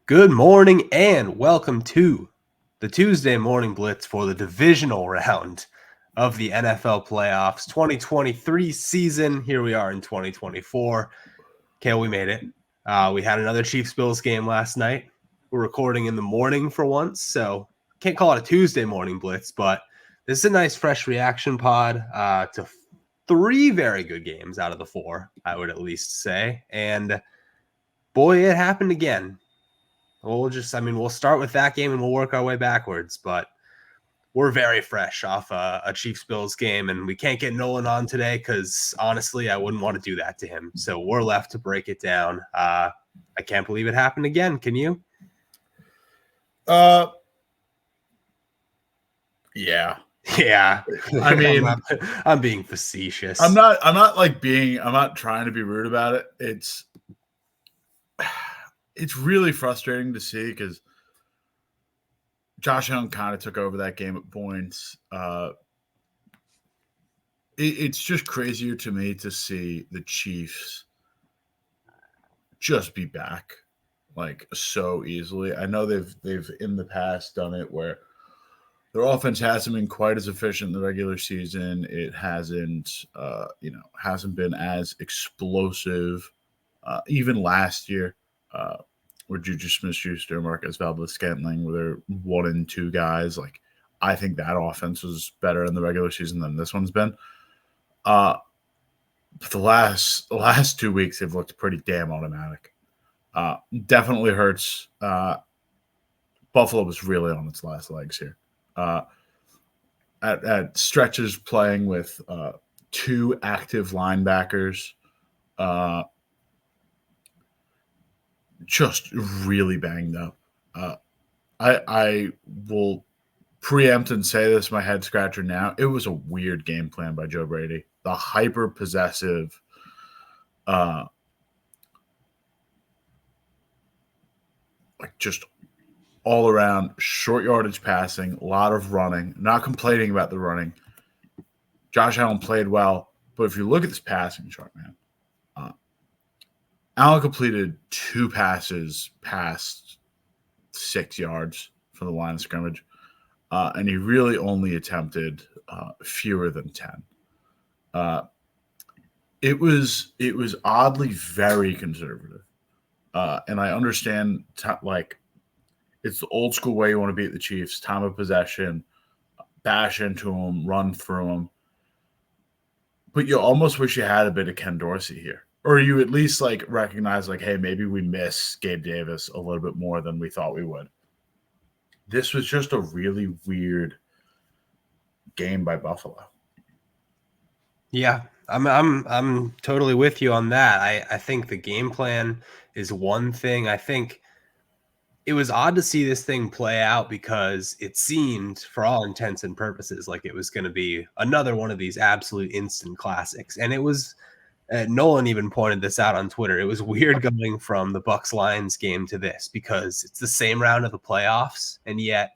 Good morning and welcome to the Tuesday morning blitz for the divisional round of the NFL playoffs 2023 season. Here we are in 2024. Kale, we made it. We had another Chiefs-Bills game last night. We're recording in the morning for once, so can't call it a Tuesday morning blitz, but this is a nice fresh reaction pod to three very good games out of the four, I would at least say. And boy, it happened again. We'll start with that game and we'll work our way backwards, but we're very fresh off a Chiefs-Bills game, and we can't get Nolan on today because, honestly, I wouldn't want to do that to him. So we're left to break it down. I can't believe it happened again. Can you? Yeah. I mean, I'm being facetious. I'm not trying to be rude about it. It's really frustrating to see because Josh Allen kind of took over that game at points. It's just crazier to me to see the Chiefs just be back like so easily. I know they've in the past done it where their offense hasn't been quite as efficient in the regular season. It hasn't been as explosive. Even last year, where Juju Smith-Schuster, Marquez Valdez-Scantling were their 1 and 2 guys. Like, I think that offense was better in the regular season than this one's been. But the last 2 weeks, they've looked pretty damn automatic. Definitely hurts. Buffalo was really on its last legs here. At stretches playing with 2 active linebackers, just really banged up. I will preempt and say this, my head scratcher now. It was a weird game plan by Joe Brady. The hyper possessive, just all around short yardage passing, a lot of running. Not complaining about the running. Josh Allen played well, but if you look at this passing chart, man, Allen completed 2 passes past 6 yards from the line of scrimmage, and he really only attempted fewer than 10. It was oddly very conservative, and I understand it's the old school way you want to beat the Chiefs: time of possession, bash into them, run through them. But you almost wish you had a bit of Ken Dorsey here. Or you at least recognize hey, maybe we miss Gabe Davis a little bit more than we thought we would. This was just a really weird game by Buffalo. Yeah, I'm totally with you on that. I think the game plan is one thing. I think it was odd to see this thing play out because it seemed, for all intents and purposes, like it was going to be another one of these absolute instant classics. And it was. Nolan even pointed this out on Twitter. It was weird going from the Bucs-Lions game to this because it's the same round of the playoffs, and yet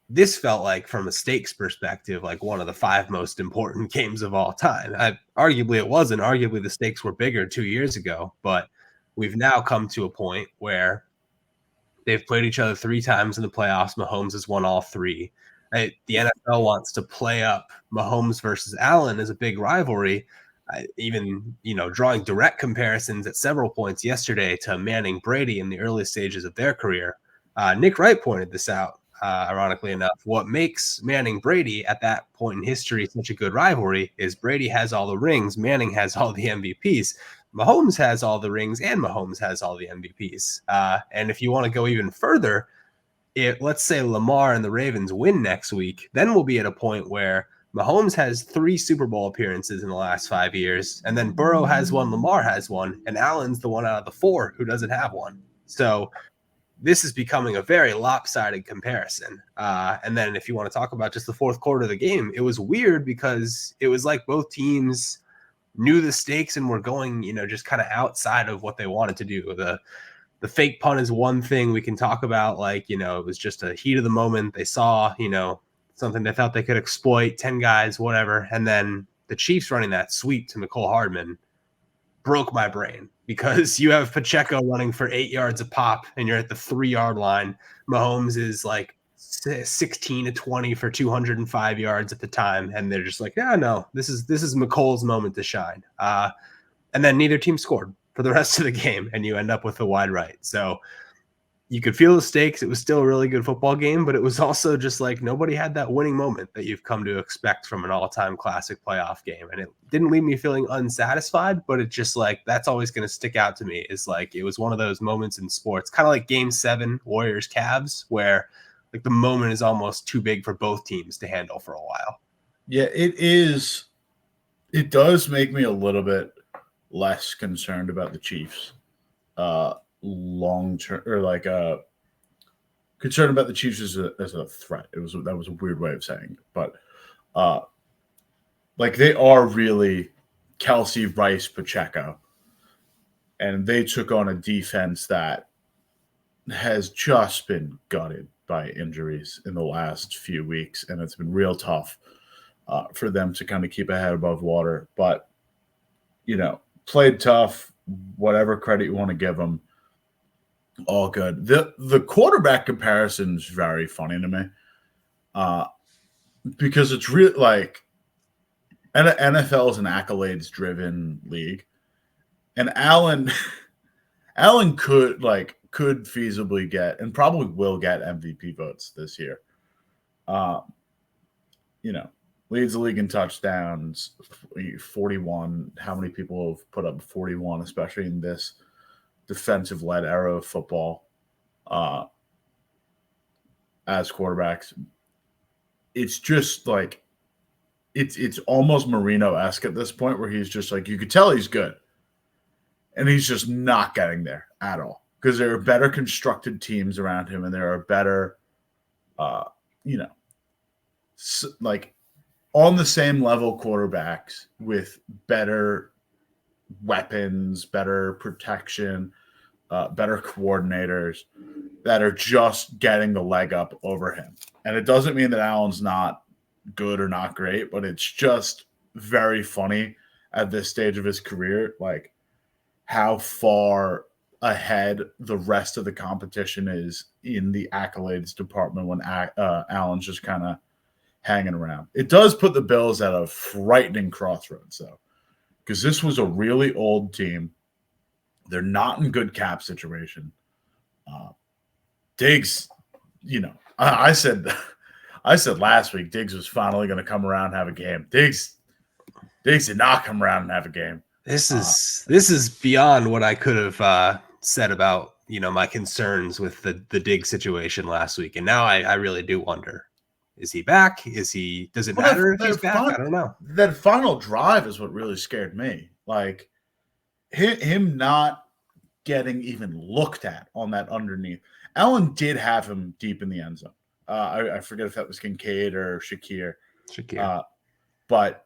this felt like, from a stakes perspective, like one of the 5 most important games of all time. Arguably it wasn't. Arguably the stakes were bigger 2 years ago, but we've now come to a point where they've played each other 3 times in the playoffs. Mahomes has won all 3. The NFL wants to play up Mahomes versus Allen as a big rivalry. Even drawing direct comparisons at several points yesterday to Manning Brady in the early stages of their career. Nick Wright pointed this out, ironically enough. What makes Manning Brady at that point in history such a good rivalry is Brady has all the rings, Manning has all the MVPs. Mahomes has all the rings and Mahomes has all the MVPs. And if you want to go even further, let's say Lamar and the Ravens win next week, then we'll be at a point where Mahomes has 3 Super Bowl appearances in the last 5 years, and then Burrow has 1, Lamar has 1, and Allen's the one out of the 4 who doesn't have 1. So this is becoming a very lopsided comparison. And then if you want to talk about just the fourth quarter of the game, it was weird because it was like both teams knew the stakes and were going, just kind of outside of what they wanted to do. The fake punt is one thing we can talk about. It was just a heat of the moment. They saw, something they thought they could exploit, 10 guys, whatever. And then the Chiefs running that sweep to Mecole Hardman broke my brain. because you have Pacheco running for 8 yards a pop and you're at the 3-yard line. Mahomes is like 16 to 20 for 205 yards at the time. And they're just like, yeah, no, this is McColl's moment to shine. And then neither team scored for the rest of the game, and you end up with a wide right. So you could feel the stakes. It was still a really good football game, but it was also just like nobody had that winning moment that you've come to expect from an all-time classic playoff game. And it didn't leave me feeling unsatisfied, but it just like, that's always going to stick out to me, is like, it was one of those moments in sports, kind of like Game 7 Warriors Cavs, where like the moment is almost too big for both teams to handle for a while. Yeah, it is. It does make me a little bit less concerned about the Chiefs long term, or like concerned about the Chiefs as a threat. That was a weird way of saying it, but like they are really Kelsey, Rice, Pacheco, and they took on a defense that has just been gutted by injuries in the last few weeks, and it's been real tough for them to kind of keep a head above water. But played tough. Whatever credit you want to give them, all good. The quarterback comparison is very funny to me, because it's really like NFL is an accolades driven league, and Allen could feasibly get, and probably will get, MVP votes this year. Leads the league in touchdowns, 41. How many people have put up 41, especially in this defensive-led era of football as quarterbacks? It's just like it's almost Marino-esque at this point, where he's just like, you could tell he's good, and he's just not getting there at all, because there are better constructed teams around him, and there are better, on the same level quarterbacks with better weapons, better protection, better coordinators that are just getting the leg up over him. And it doesn't mean that Allen's not good or not great, but it's just very funny at this stage of his career, like how far ahead the rest of the competition is in the accolades department when Allen's just kind of hanging around. It does put the Bills at a frightening crossroads, though, because this was a really old team. They're not in good cap situation. Diggs, I said last week Diggs was finally going to come around and have a game. Diggs did not come around and have a game. This is beyond what I could have said about my concerns with the Diggs situation last week, and now I really do wonder. Is he back? Does it matter if he's back? I don't know. That final drive is what really scared me. Like him not getting even looked at on that underneath. Allen did have him deep in the end zone. I forget if that was Kincaid or Shakir. But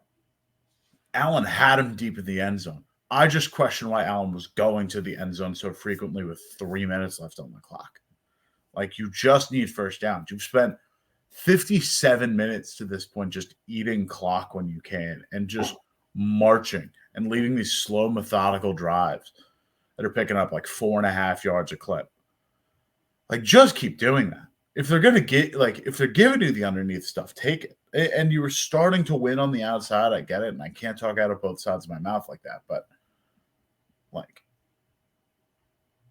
Allen had him deep in the end zone. I just question why Allen was going to the end zone so frequently with 3 minutes left on the clock. Like, you just need first downs. You've spent 57 minutes to this point just eating clock when you can and just marching and leading these slow, methodical drives that are picking up like 4.5 yards a clip. Like, just keep doing that. If they're going to if they're giving you the underneath stuff, take it. And you were starting to win on the outside. I get it. And I can't talk out of both sides of my mouth like that. But like,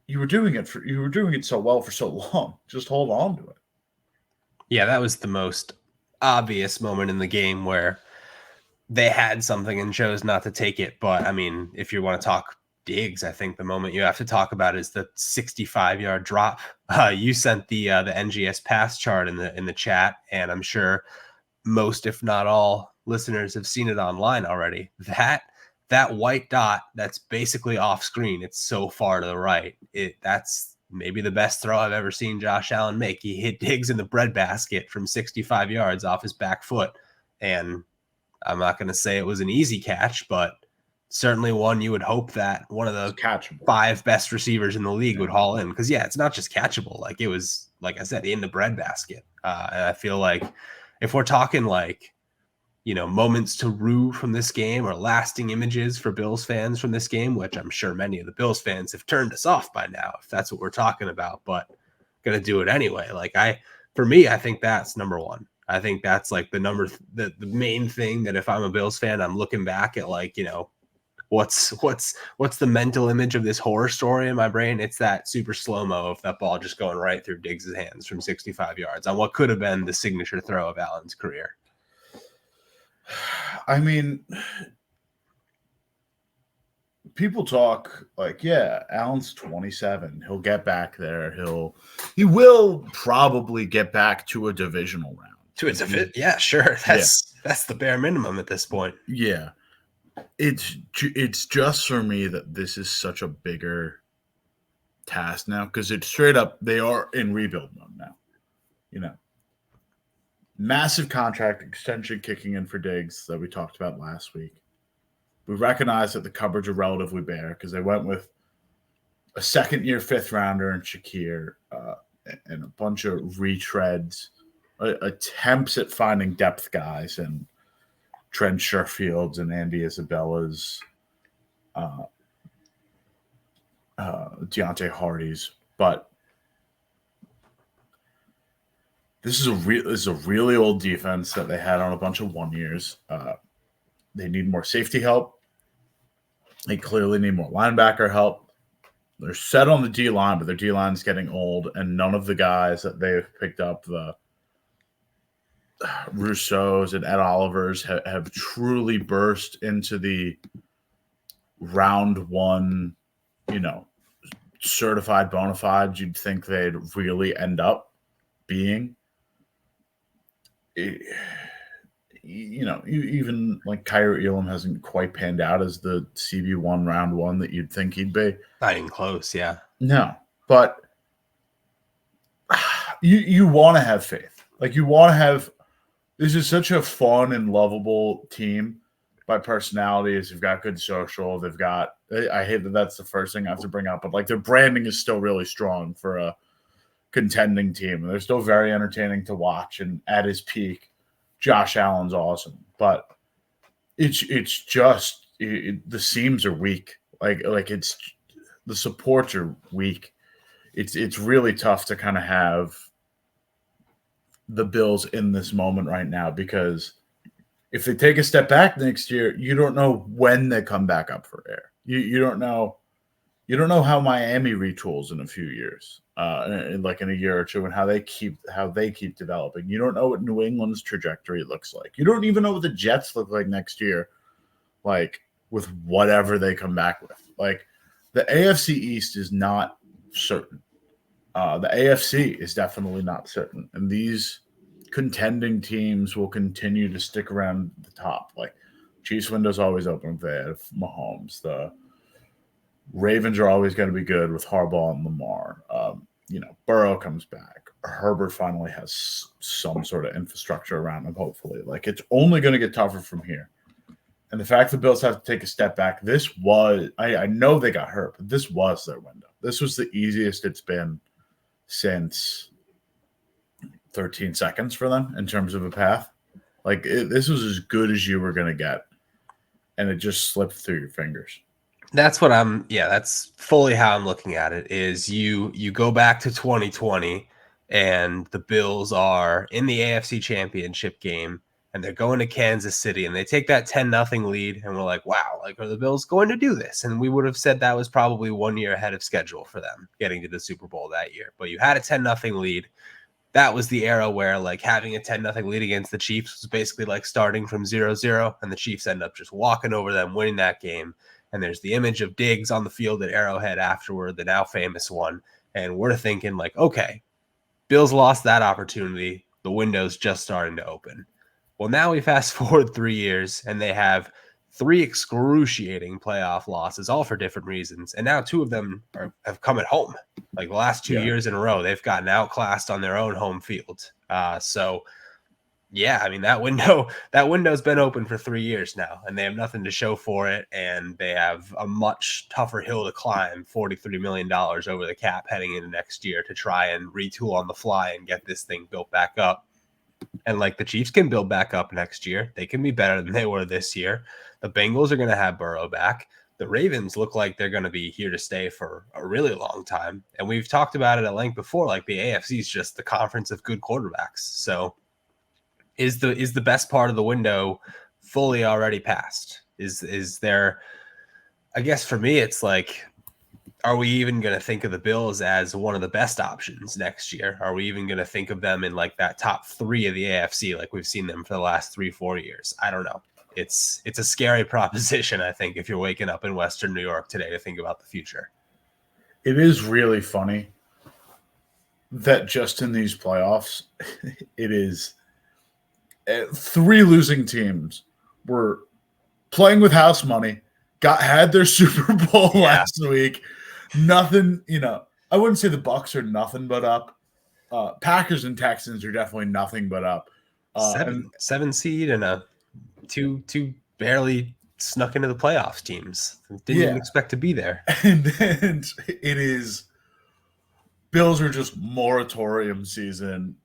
you were doing it so well for so long. Just hold on to it. Yeah, that was the most obvious moment in the game where they had something and chose not to take it. But I mean, if you want to talk Diggs, I think the moment you have to talk about is the 65-yard drop. You sent the NGS pass chart in the chat, and I'm sure most, if not all, listeners have seen it online already. That white dot that's basically off screen, it's so far to the right. That's maybe the best throw I've ever seen Josh Allen make. He hit Diggs in the breadbasket from 65 yards off his back foot. And I'm not going to say it was an easy catch, but certainly one you would hope that one of the five best receivers in the league would haul in. Because, yeah, it's not just catchable. Like, it was, like I said, in the breadbasket. And I feel like if we're talking like, moments to rue from this game or lasting images for Bills fans from this game, which I'm sure many of the Bills fans have turned us off by now, if that's what we're talking about, but going to do it anyway. For me, I think that's number one. I think that's like the main thing that if I'm a Bills fan, I'm looking back at what's the mental image of this horror story in my brain? It's that super slow-mo of that ball just going right through Diggs' hands from 65 yards on what could have been the signature throw of Allen's career. I mean, people talk like, yeah, Allen's 27. He'll get back there. He will probably get back to a divisional round. Yeah, sure. That's the bare minimum at this point. Yeah. It's just for me that this is such a bigger task now because it's straight up, they are in rebuild mode now. Massive contract extension kicking in for Diggs that we talked about last week. We recognize that the cupboards are relatively bare because they went with a second-year fifth-rounder in Shakir and a bunch of retreads, attempts at finding depth guys and Trent Sherfields and Andy Isabella's, Deontay Hardy's, but this is a really old defense that they had on a bunch of 1 years. They need more safety help. They clearly need more linebacker help. They're set on the D-line, but their D-line is getting old, and none of the guys that they've picked up, the Rousseaus and Ed Olivers, have truly burst into the round one, certified bona fides you'd think they'd really end up being. Even like Kyrie Elam hasn't quite panned out as the CB1 round one that you'd think he'd be. Not even close, yeah. No, but you want to have faith. Like you want to have. This is such a fun and lovable team by personalities. They've got good social. They've got. I hate that that's the first thing I have to bring up, but like their branding is still really strong for a contending team. They're still very entertaining to watch, and at his peak, Josh Allen's awesome. But it's just the seams are weak. Like it's the supports are weak. It's really tough to kind of have the Bills in this moment right now because if they take a step back next year, you don't know when they come back up for air. You don't know. You don't know how Miami retools in a few years, like in a year or two, and how they keep developing. You don't know what New England's trajectory looks like. You don't even know what the Jets look like next year, like with whatever they come back with. Like the AFC East is not certain. The AFC is definitely not certain, and these contending teams will continue to stick around the top. Like Chiefs window's always open if they have Mahomes. The Ravens are always going to be good with Harbaugh and Lamar. Burrow comes back. Herbert finally has some sort of infrastructure around him, hopefully. Like, it's only going to get tougher from here. And the fact the Bills have to take a step back, I know they got hurt, but this was their window. This was the easiest it's been since 13 seconds for them in terms of a path. Like, this was as good as you were going to get. And it just slipped through your fingers. That's fully how I'm looking at it. Is you go back to 2020 and the Bills are in the AFC Championship game and they're going to Kansas City and they take that 10-0 lead and we're like, wow, like, are the Bills going to do this? And we would have said that was probably 1 year ahead of schedule for them getting to the Super Bowl that year. But you had a 10-0 lead. That was the era where, like, having a 10-0 lead against the Chiefs was basically like starting from 0-0, and the Chiefs end up just walking over them, winning that game. And there's the image of Diggs on the field at Arrowhead afterward, the now famous one. And we're thinking, like, okay, Bills lost that opportunity. The window's just starting to open. Well, now we fast forward 3 years, and they have 3 excruciating playoff losses, all for different reasons. And now 2 of them have come at home. Like the last 2 years in a row, they've gotten outclassed on their own home field. Yeah, I mean, that window's been open for 3 years now, and they have nothing to show for it, and they have a much tougher hill to climb, $43 million over the cap heading into next year to try and retool on the fly and get this thing built back up. And like the Chiefs can build back up next year. They can be better than they were this year. The Bengals are going to have Burrow back. The Ravens look like they're going to be here to stay for a really long time. And we've talked about it at length before. Like the AFC is just the conference of good quarterbacks. So is the best part of the window fully already passed? Is there, I guess for me, it's like, are we even going to think of the Bills as one of the best options next year? Are we even going to think of them in like that top 3 of the AFC like we've seen them for the last 3-4 years? I don't know. It's a scary proposition, I think, if you're waking up in Western New York today to think about the future. It is really funny that just in these playoffs, it is 3 losing teams were playing with house money, had their Super Bowl last week. Nothing, I wouldn't say the Bucs are nothing but up. Packers and Texans are definitely nothing but up. Seven seed and a two barely snuck into the playoffs teams. Didn't even expect to be there. And it is Bills are just moratorium season,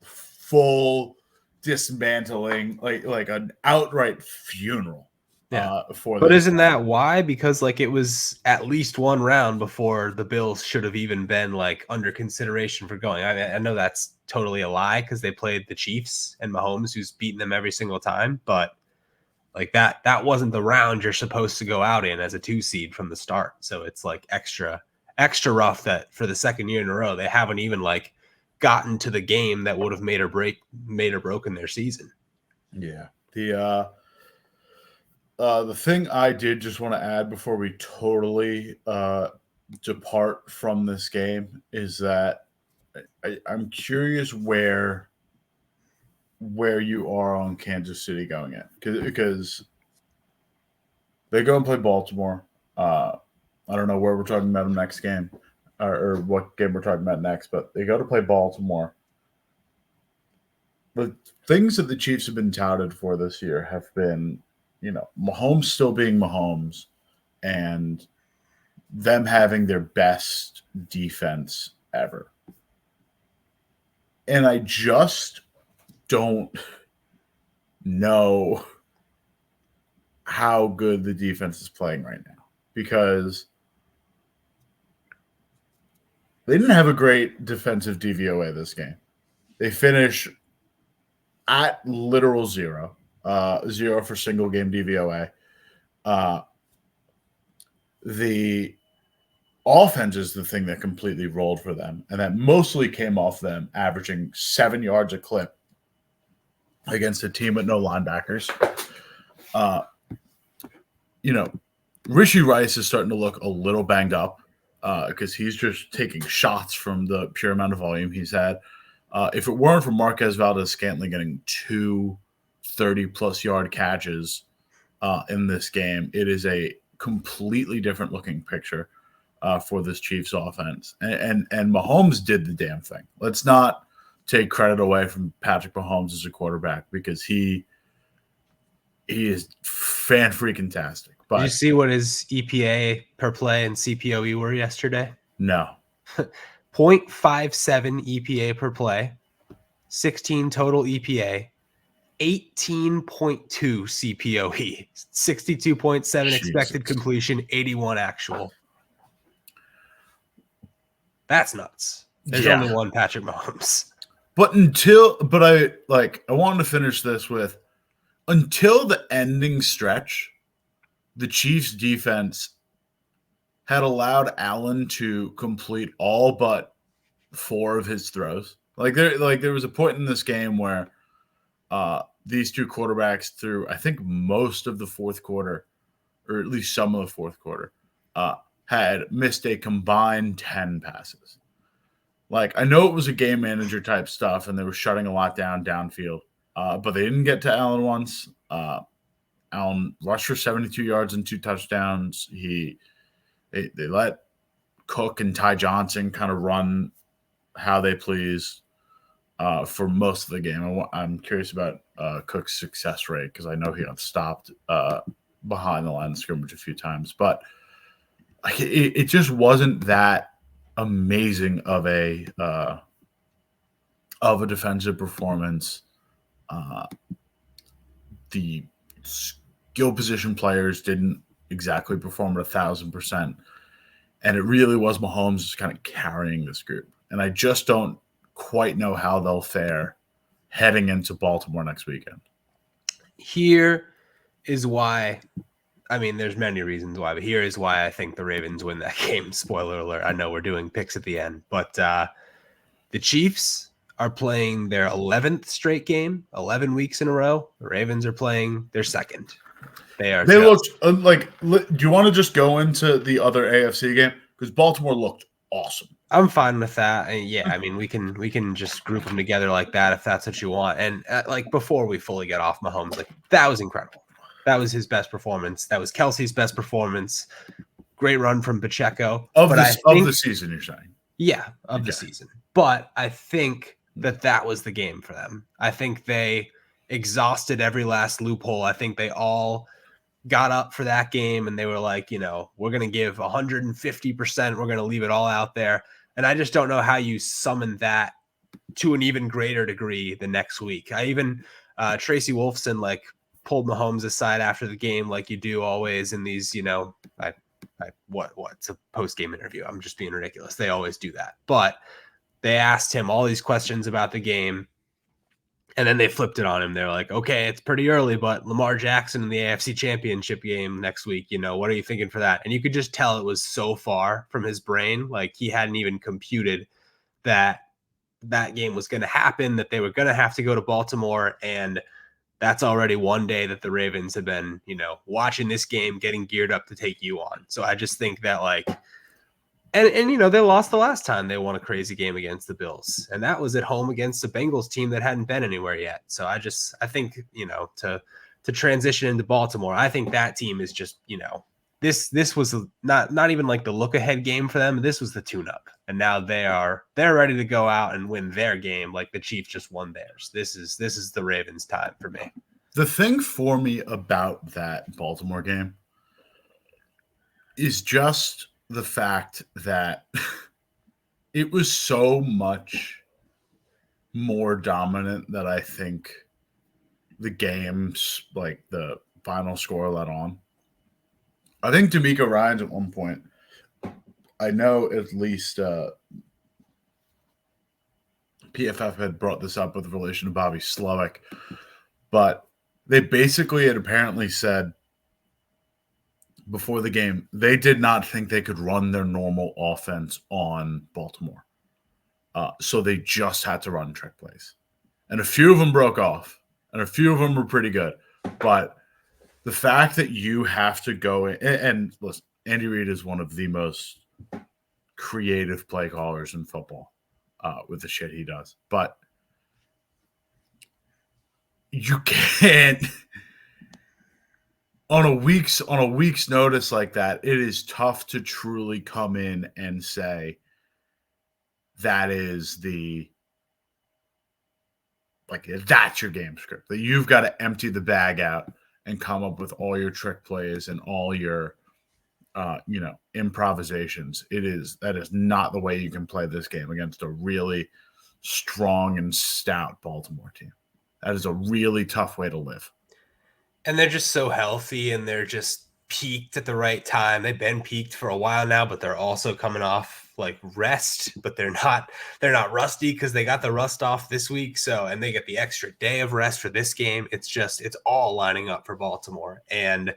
full dismantling, like an outright funeral. But isn't that why? Because like it was at least one round before the Bills should have even been like under consideration for going. I mean, I know that's totally a lie because they played the Chiefs and Mahomes, who's beaten them every single time. But like that wasn't the round you're supposed to go out in as a 2 seed from the start. So it's like extra rough that for the second year in a row they haven't even like gotten to the game that would have made or broken their season. Yeah. The thing I did just want to add before we totally depart from this game is that I'm curious where you are on Kansas City going in, because they go and play Baltimore. I don't know where we're talking about them next game or what game we're talking about next, but they go to play Baltimore. The things that the Chiefs have been touted for this year have been, Mahomes still being Mahomes and them having their best defense ever. And I just don't know how good the defense is playing right now, because they didn't have a great defensive DVOA this game. They finish at literal 0. 0 for single game DVOA. The offense is the thing that completely rolled for them, and that mostly came off them averaging 7 yards a clip against a team with no linebackers. Rishi Rice is starting to look a little banged up because he's just taking shots from the pure amount of volume he's had. If it weren't for Marquez Valdez-Scantling getting 2 30-plus yard catches in this game, it is a completely different looking picture for this Chiefs offense. And Mahomes did the damn thing. Let's not take credit away from Patrick Mahomes as a quarterback, because he is fan-freaking-tastic. Did you see what his EPA per play and CPOE were yesterday? No. 0.57 EPA per play, 16 total EPA, 18.2 CPOE, 62.7 expected completion, 81 actual. That's nuts. There's only one Patrick Mahomes. But I wanted to finish this with, until the ending stretch, the Chiefs defense had allowed Allen to complete all but 4 of his throws. There was a point in this game where these two quarterbacks threw, I think, most of the fourth quarter, or at least some of the fourth quarter, had missed a combined 10 passes. I know it was a game manager type stuff, and they were shutting a lot down downfield, but they didn't get to Allen once. Allen rushed for 72 yards and 2 touchdowns. They let Cook and Ty Johnson kind of run how they please for most of the game. I'm curious about Cook's success rate, because I know he got stopped behind the line of scrimmage a few times. But it just wasn't that amazing of a of a defensive performance. The skill position players didn't exactly perform at 1,000%. And it really was Mahomes just kind of carrying this group. And I just don't quite know how they'll fare heading into Baltimore next weekend. Here is why. I mean, there's many reasons why, but here is why I think the Ravens win that game. Spoiler alert. I know we're doing picks at the end, but the Chiefs are playing their 11th straight game, 11 weeks in a row. The Ravens are playing their second. They looked like. Do you want to just go into the other AFC game? Because Baltimore looked awesome. I'm fine with that. And yeah, I mean, we can just group them together like that if that's what you want. And like before we fully get off Mahomes, like that was incredible. That was his best performance. That was Kelsey's best performance. Great run from Pacheco. Of the season, you're saying? Yeah, of the season. But I think that was the game for them. I think they exhausted every last loophole. I think they all got up for that game and they were like, we're going to give 150%. We're going to leave it all out there. And I just don't know how you summon that to an even greater degree the next week. I even Tracy Wolfson like pulled Mahomes aside after the game, like you do always in these, it's a post-game interview. I'm just being ridiculous. They always do that. But they asked him all these questions about the game. And then they flipped it on him. They're like, okay, it's pretty early, but Lamar Jackson in the AFC Championship game next week, what are you thinking for that? And you could just tell it was so far from his brain. Like he hadn't even computed that game was going to happen, that they were going to have to go to Baltimore. And that's already one day that the Ravens have been, watching this game, getting geared up to take you on. So I just think that and they lost the last time they won a crazy game against the Bills, and that was at home against a Bengals team that hadn't been anywhere yet. So I think to transition into Baltimore, I think that team is just this was not even like the look ahead game for them. This was the tune up, and now they're ready to go out and win their game like the Chiefs just won theirs. This is the Ravens' time for me. The thing for me about that Baltimore game is just the fact that it was so much more dominant that I think the games, like the final score, let on. I think D'Amico Ryans at one point, I know at least PFF had brought this up with relation to Bobby Slowick, but they basically had apparently said before the game, they did not think they could run their normal offense on Baltimore. So they just had to run trick plays. And a few of them broke off, and a few of them were pretty good. But the fact that you have to go in, and listen, Andy Reid is one of the most creative play callers in football with the shit he does. But you can't – on a week's notice like that, it is tough to truly come in and say that is that's your game script. That you've got to empty the bag out and come up with all your trick plays and all your improvisations. That is not the way you can play this game against a really strong and stout Baltimore team. That is a really tough way to live. And they're just so healthy and they're just peaked at the right time. They've been peaked for a while now, but they're also coming off like rest, but they're not rusty because they got the rust off this week. So, and they get the extra day of rest for this game. It's all lining up for Baltimore. And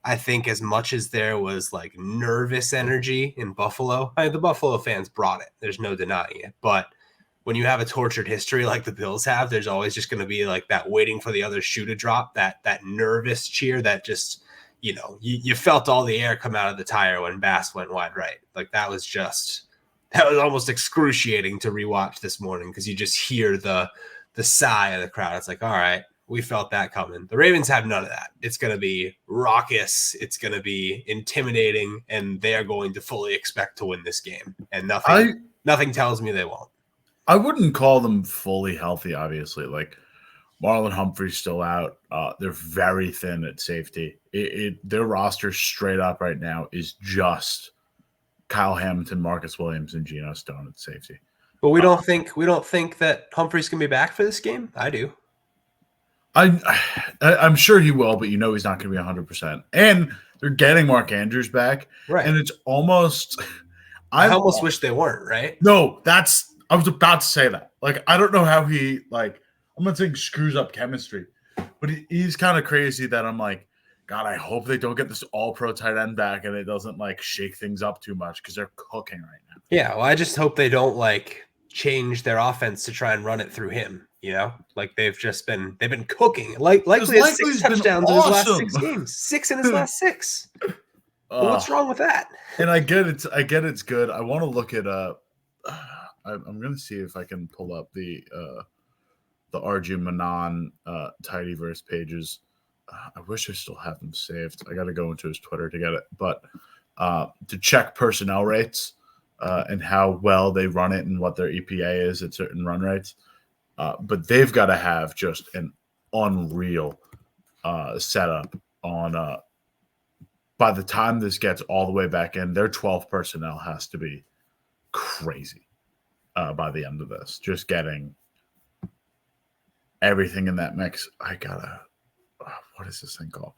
I think as much as there was like nervous energy in Buffalo, the Buffalo fans brought it. There's no denying it. But when you have a tortured history like the Bills have, there's always just going to be like that waiting for the other shoe to drop, that nervous cheer that just, you felt all the air come out of the tire when Bass went wide right. Like that was almost excruciating to rewatch this morning because you just hear the sigh of the crowd. It's like, all right, we felt that coming. The Ravens have none of that. It's going to be raucous. It's going to be intimidating, and they are going to fully expect to win this game. And nothing tells me they won't. I wouldn't call them fully healthy, obviously. Like Marlon Humphrey's still out. They're very thin at safety. Their roster straight up right now is just Kyle Hamilton, Marcus Williams, and Geno Stone at safety. But we don't think that Humphreys can be back for this game. I do. I'm sure he will, but he's not going to be 100%. And they're getting Mark Andrews back, Right. and it's almost. I almost wish they weren't. Right. No, I was about to say that. Like, I don't know how he I'm not saying screws up chemistry, but he's kind of crazy that I'm like, God, I hope they don't get this all-pro tight end back and it doesn't shake things up too much because they're cooking right now. Yeah. Well, I just hope they don't change their offense to try and run it through him. They've been cooking. Likely has 6 touchdowns in his last 6 games. 6 in his last 6. What's wrong with that? And I get it's good. I want to look at I'm going to see if I can pull up the Arjun Manan Tidyverse pages. I wish I still have them saved. I got to go into his Twitter to get it, but to check personnel rates and how well they run it and what their EPA is at certain run rates. But they've got to have just an unreal setup on. By the time this gets all the way back in, their 12 personnel has to be crazy by the end of this. Just getting everything in that mix. What is this thing called?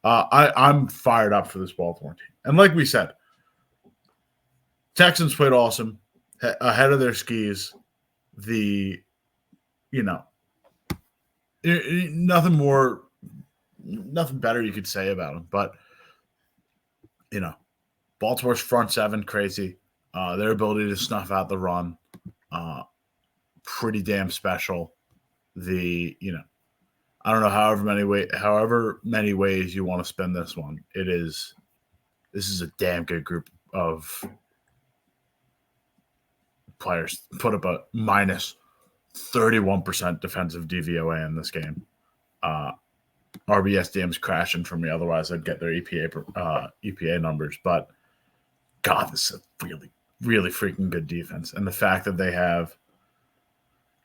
I'm fired up for this Baltimore team. And like we said, Texans played awesome, ahead of their skis. Nothing better you could say about them. But, Baltimore's front seven, crazy. Their ability to snuff out the run, pretty damn special. I don't know however many ways you want to spin this one. This is a damn good group of players. Put up a minus 31% defensive DVOA in this game. RBSDM's crashing for me. Otherwise, I'd get their EPA numbers. But God, this is a really, really freaking good defense. And the fact that they have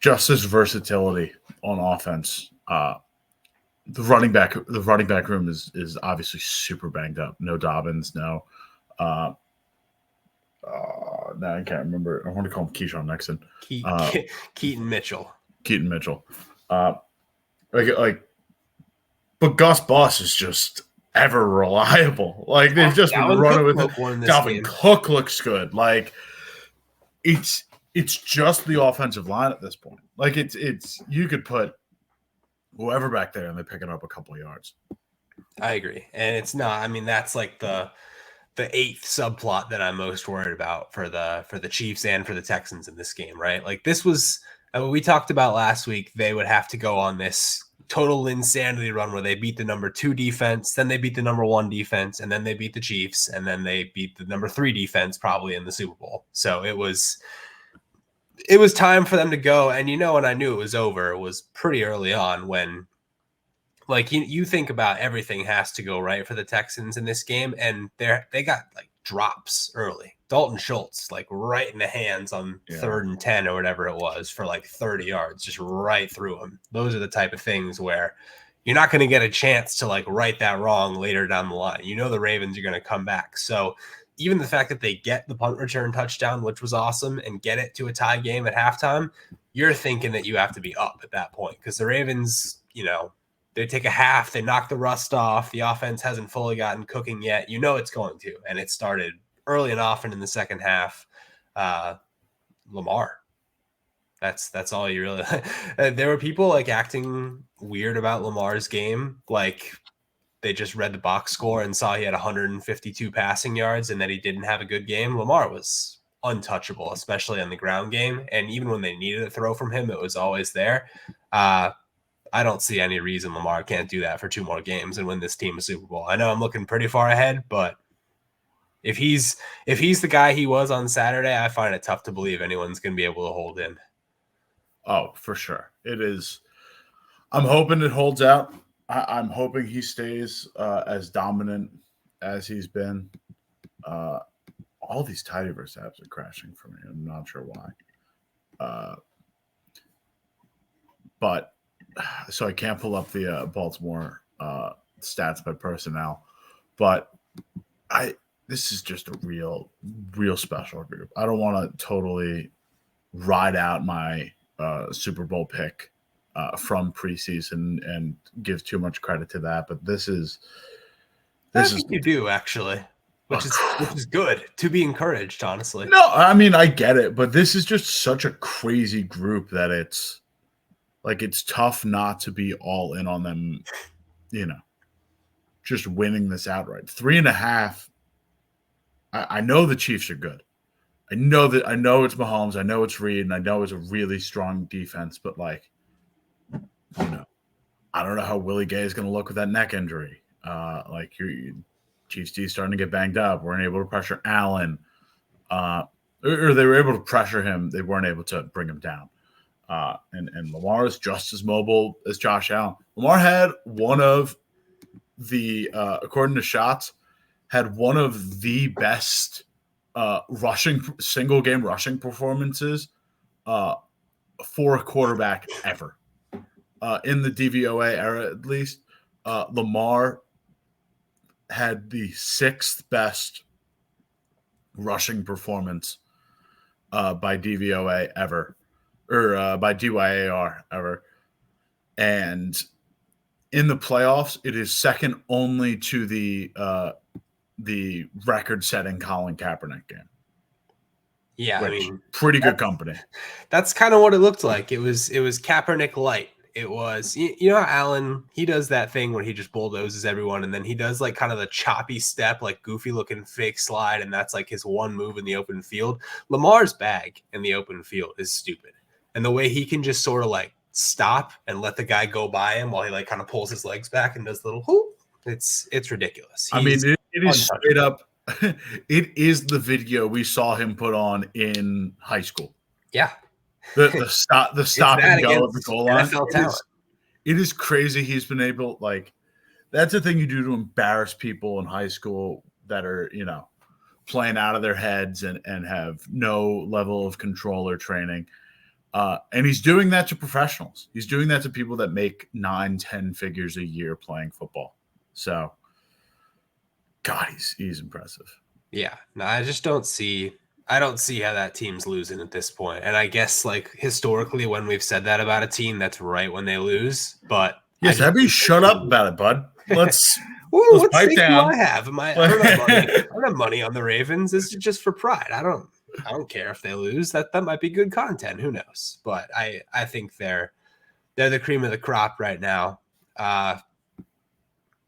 just this versatility on offense. The running back room is obviously super banged up. No Dobbins, no. Now I can't remember. I want to call him Keyshawn Nixon. Keaton Mitchell. But Gus Bus is just ever reliable. They've just been running with it. Dalvin Cook looks good. It's just the offensive line at this point. It's you could put whoever back there and they're picking up a couple of yards. I agree. And it's not, that's the 8th subplot that I'm most worried about for the Chiefs and for the Texans in this game, right? This was we talked about last week. They would have to go on this total insanity run where they beat the number 2 defense, then they beat the number 1 defense, and then they beat the Chiefs, and then they beat the number 3 defense probably in the Super Bowl. So it was time for them to go. And when I knew it was over, it was pretty early on when you think about everything has to go right for the Texans in this game, and they got drops early. Dalton Schultz right in the hands on 3rd and 10 or whatever it was for 30 yards, just right through him. Those are the type of things where you're not going to get a chance to right that wrong later down the line. The Ravens are going to come back. So even the fact that they get the punt return touchdown, which was awesome, and get it to a tie game at halftime, you're thinking that you have to be up at that point because the Ravens, they take a half, they knock the rust off. The offense hasn't fully gotten cooking yet. It's going to, and it started early and often in the second half. Lamar. That's all you really. There were people acting weird about Lamar's game, they just read the box score and saw he had 152 passing yards and that he didn't have a good game. Lamar was untouchable, especially on the ground game. And even when they needed a throw from him, it was always there. I don't see any reason Lamar can't do that for 2 more games and win this team a Super Bowl. I know I'm looking pretty far ahead, but if he's the guy he was on Saturday, I find it tough to believe anyone's going to be able to hold him. Oh, for sure. It is. I'm hoping it holds out. I'm hoping he stays as dominant as he's been. All these Tidyverse apps are crashing for me. I'm not sure why. But so I can't pull up the Baltimore stats by personnel. But this is just a real special group. I don't want to totally ride out my Super Bowl pick from preseason and give too much credit to that. But this is I think you do actually, which is good to be encouraged. Honestly, no, I mean I get it, but this is just such a crazy group that it's tough not to be all in on them. Just winning this outright. 3.5. I know the Chiefs are good. I know it's Mahomes. I know it's Reed, and I know it's a really strong defense. But I don't know how Willie Gay is going to look with that neck injury. Your Chiefs D starting to get banged up. Weren't able to pressure Allen, or they were able to pressure him. They weren't able to bring him down. And Lamar is just as mobile as Josh Allen. Lamar had one of the according to shots, had one of the best single game rushing performances for a quarterback ever in the DVOA era. At least Lamar had the 6th best rushing performance by DVOA ever, or by DYAR ever, and in the playoffs, it is second only to the record-setting Colin Kaepernick game. Yeah, I mean, pretty good company. That's kind of what it looked like. It was Kaepernick light. It was, you know, how Allen, he does that thing where he just bulldozes everyone, and then he does like kind of the choppy step, like goofy looking fake slide, and that's like his one move in the open field. Lamar's bag in the open field is stupid, and the way he can just sort of like stop and let the guy go by him while he like kind of pulls his legs back and does a little whoop. It's ridiculous. I mean, it is straight up. It is the video we saw him put on in high school. Yeah. The stop and go at the goal line. It is crazy. He's been able, that's the thing you do to embarrass people in high school that are, playing out of their heads and have no level of control or training. And he's doing that to professionals. He's doing that to people that make 9-10 figures a year playing football. So, God, he's impressive. Yeah. No, I just don't see how that team's losing at this point. And I guess historically when we've said that about a team, that's right when they lose. But yes, Abby, shut up about it, bud. Let's what pipe stake down. do I have? I don't have money on the Ravens. This is just for pride. I don't care if they lose. That might be good content. Who knows? But I think they're the cream of the crop right now.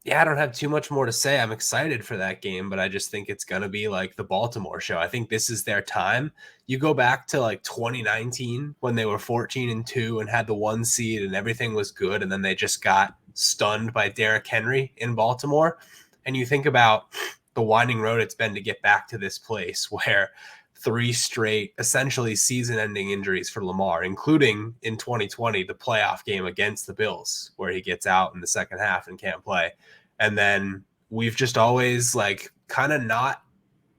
Yeah, I don't have too much more to say. I'm excited for that game, but I just think it's going to be like the Baltimore show. I think this is their time. You go back to 2019 when they were 14-2 and had the 1 seed and everything was good. And then they just got stunned by Derrick Henry in Baltimore. And you think about the winding road it's been to get back to this place where 3 straight, essentially season-ending injuries for Lamar, including in 2020, the playoff game against the Bills, where he gets out in the second half and can't play. And then we've just always kind of not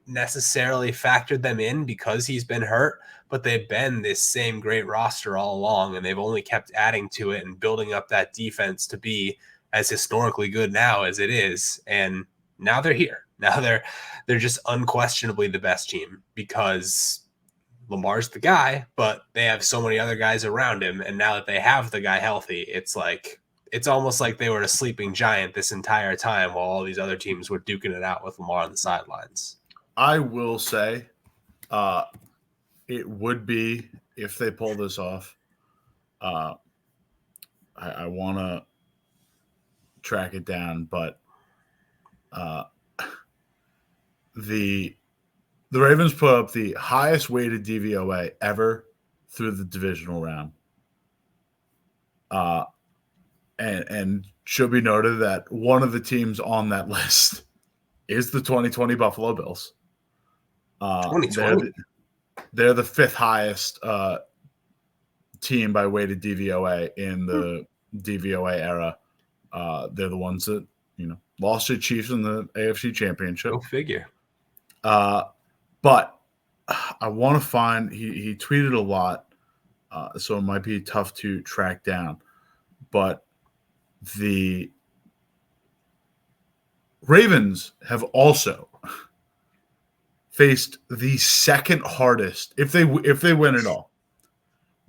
necessarily factored them in because he's been hurt, but they've been this same great roster all along, and they've only kept adding to it and building up that defense to be as historically good now as it is. And now they're here. Now they're just unquestionably the best team because Lamar's the guy, but they have so many other guys around him. And now that they have the guy healthy, it's almost like they were a sleeping giant this entire time while all these other teams were duking it out with Lamar on the sidelines. I will say it would be, if they pull this off, I want to track it down, but the Ravens put up the highest weighted DVOA ever through the divisional round. And should be noted that one of the teams on that list is the 2020 Buffalo Bills. 2020. They're the 5th highest team by weighted DVOA in the DVOA era. They're the ones that lost to Chiefs in the AFC Championship. Go figure. But I want to find he tweeted a lot, so it might be tough to track down. But the Ravens have also faced the second hardest, if they win it all,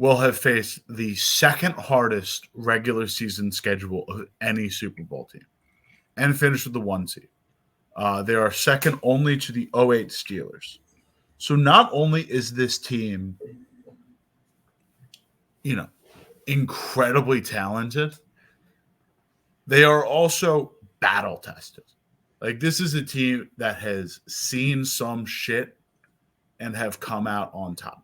will have faced the second hardest regular season schedule of any Super Bowl team and finished with the 1 seed. They are second only to the '08 Steelers. So not only is this team, incredibly talented, they are also battle tested. Like, this is a team that has seen some shit and have come out on top.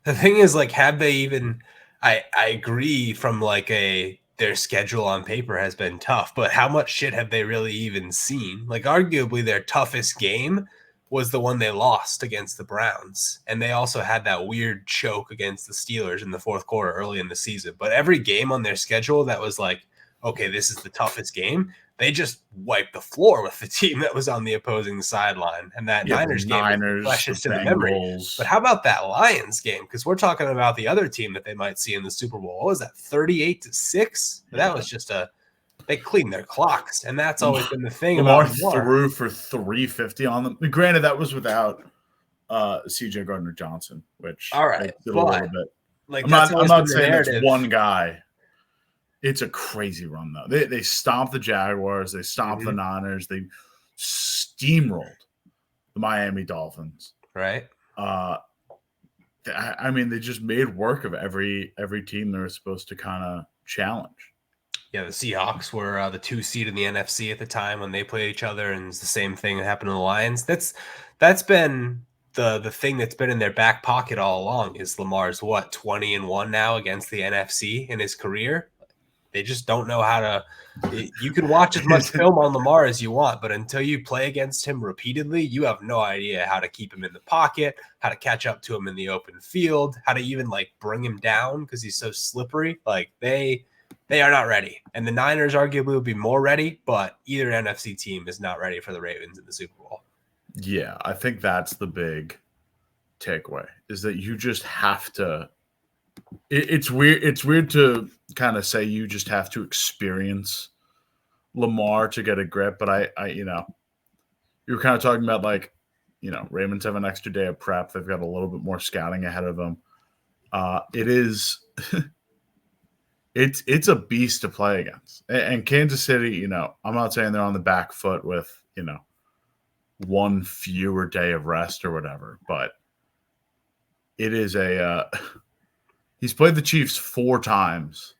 The thing is, like, have they even? I agree from like their schedule on paper has been tough, but how much shit have they really even seen? Like, arguably their toughest game was the one they lost against the Browns, and they also had that weird choke against the Steelers in the fourth quarter early in the season. But every game on their schedule that was like, okay, this is the toughest game, they just wiped the floor with the team that was on the opposing sideline. And that Niners game is the freshest in the memory. But how about that Lions game? Because we're talking about the other team that they might see in the Super Bowl. What was that, 38-6? Yeah. That was just they cleaned their clocks. And that's always been the thing Lamar about Lamar. Threw for 350 on them. Granted, that was without CJ Gardner-Johnson, which all right, did a little bit. Like, I'm not saying it's one guy. It's a crazy run, though. They stomped the Jaguars. They stomped the Niners. They steamrolled the Miami Dolphins. Right. I mean, they just made work of every team they were supposed to kind of challenge. Yeah, the Seahawks were the 2 seed in the NFC at the time when they played each other, and it's the same thing that happened to the Lions. That's been the thing that's been in their back pocket all along. Is Lamar's 20-1 now against the NFC in his career? They just don't know how to. You can watch as much film on Lamar as you want, but until you play against him repeatedly, you have no idea how to keep him in the pocket, how to catch up to him in the open field, how to even like bring him down because he's so slippery. Like they are not ready, and the Niners arguably will be more ready, but either NFC team is not ready for the Ravens in the Super Bowl. Yeah, I think that's the big takeaway: is that you just have to. It's weird. It's weird to kind of say you just have to experience Lamar to get a grip, but I you were kind of talking about like, Ravens have an extra day of prep. They've got a little bit more scouting ahead of them. It is, it's a beast to play against. And Kansas City, I'm not saying they're on the back foot with one fewer day of rest or whatever, but it is he's played the Chiefs 4 times,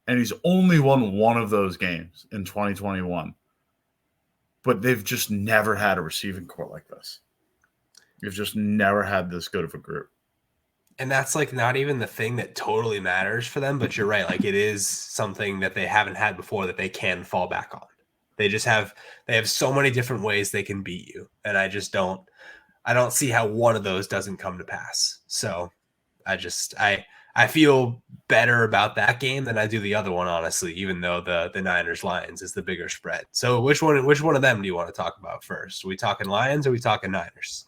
and he's only won one of those games in 2021. But they've just never had a receiving corps like this. They've just never had this good of a group. And that's like not even the thing that totally matters for them, but you're right. Like, it is something that they haven't had before that they can fall back on. They have so many different ways they can beat you. And I don't see how one of those doesn't come to pass. So I feel better about that game than I do the other one, honestly, even though the Niners Lions is the bigger spread. So which one of them do you want to talk about first? Are we talking Lions or are we talking Niners?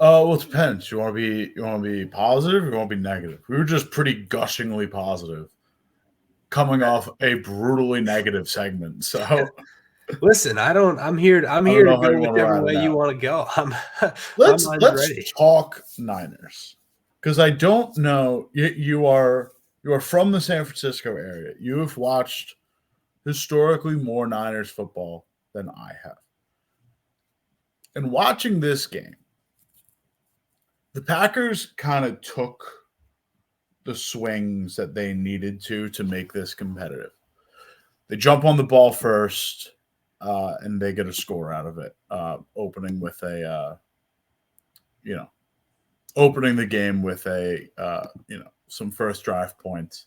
Well, it depends. You want to be positive or you want to be negative? We were just pretty gushingly positive coming off a brutally negative segment. So listen, I'm here to go whichever way you want to go. Let's talk Niners. Because I don't know, you are from the San Francisco area. You have watched historically more Niners football than I have. And watching this game, the Packers kind of took the swings that they needed to make this competitive. They jump on the ball first, and they get a score out of it, opening the game with some first drive points.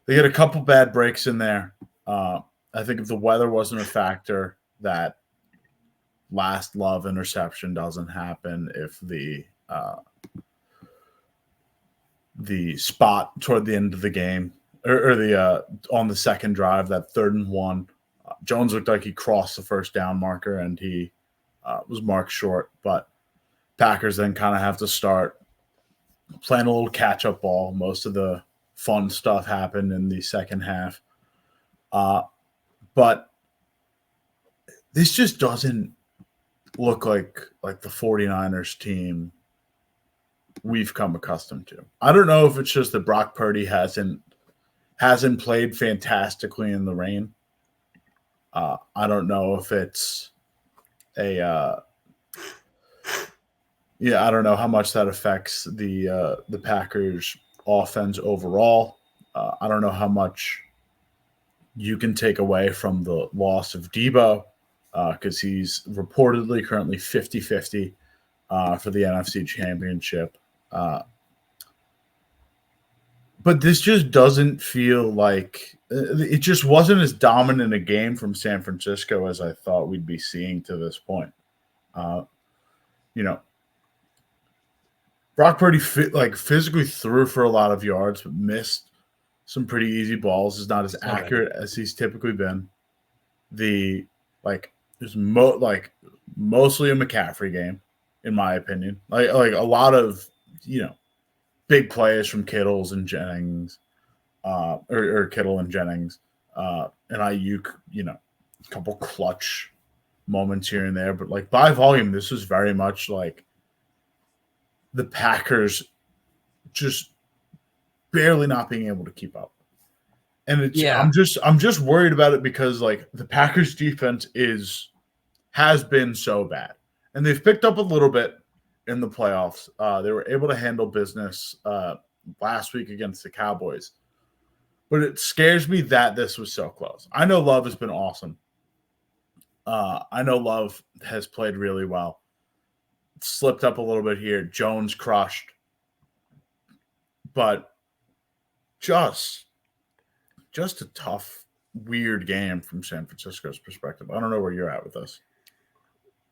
They get a couple bad breaks in there. I think if the weather wasn't a factor, that last love interception doesn't happen. If the spot toward the end of the game or the on the second drive, that 3rd and 1, Jones looked like he crossed the first down marker and he was marked short, but Packers then kind of have to start playing a little catch-up ball. Most of the fun stuff happened in the second half. But this just doesn't look like the 49ers team we've come accustomed to. I don't know if it's just that Brock Purdy hasn't played fantastically in the rain. I don't know if it's a I don't know how much that affects the Packers offense overall. I don't know how much you can take away from the loss of Debo because he's reportedly currently 50-50 for the NFC Championship. But this just doesn't feel like it just wasn't as dominant a game from San Francisco as I thought we'd be seeing to this point. You know, Brock Purdy physically threw for a lot of yards, but missed some pretty easy balls. Is not as accurate as he's typically been. There's mostly a McCaffrey game, in my opinion. Like a lot of big plays from Kittles and Jennings, or Kittle and Jennings, and Ayuk. A couple clutch moments here and there, but like by volume, this was very much like the Packers just barely not being able to keep up. And I'm just worried about it because like the Packers defense has been so bad. And they've picked up a little bit in the playoffs. They were able to handle business last week against the Cowboys. But it scares me that this was so close. I know Love has been awesome. I know Love has played really well. Slipped up a little bit here. Jones crushed. But just a tough, weird game from San Francisco's perspective. I don't know where you're at with this.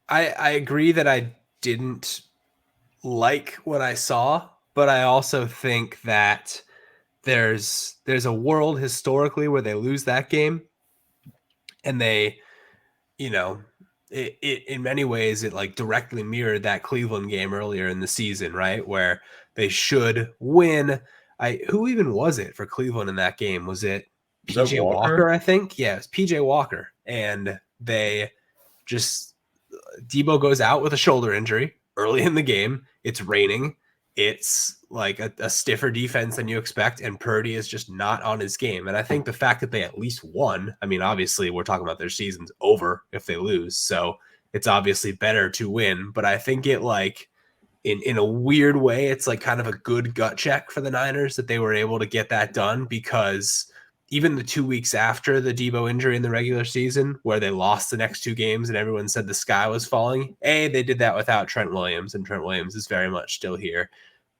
I agree that I didn't like what I saw, but I also think that there's a world historically where they lose that game and they, it in many ways, it like directly mirrored that Cleveland game earlier in the season, right? Where they should win. Who even was it for Cleveland in that game? Was it PJ Walker? I think. Yeah, it was PJ Walker. And they just, Debo goes out with a shoulder injury early in the game. It's raining. It's like a stiffer defense than you expect, and Purdy is just not on his game. And I think the fact that they at least won, I mean, obviously we're talking about their season's over if they lose, so it's obviously better to win. But I think it like in a weird way, it's like kind of a good gut check for the Niners that they were able to get that done, because even the 2 weeks after the Debo injury in the regular season, where they lost the next two games and everyone said the sky was falling, A, they did that without Trent Williams, and Trent Williams is very much still here.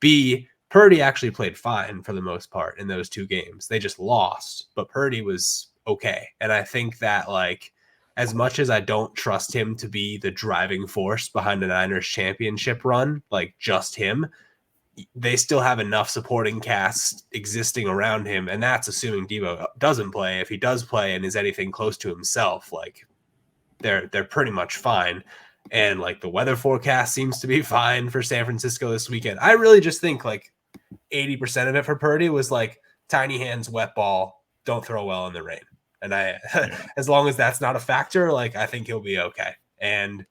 B, Purdy actually played fine for the most part in those two games. They just lost, but Purdy was okay. And I think that, like, as much as I don't trust him to be the driving force behind the Niners championship run, like just him, they still have enough supporting cast existing around him, and that's assuming Debo doesn't play. If he does play and is anything close to himself, like they're pretty much fine. And like the weather forecast seems to be fine for San Francisco this weekend. I really just think like 80% of it for Purdy was like tiny hands, wet ball, don't throw well in the rain. And as long as that's not a factor, like I think he'll be okay. And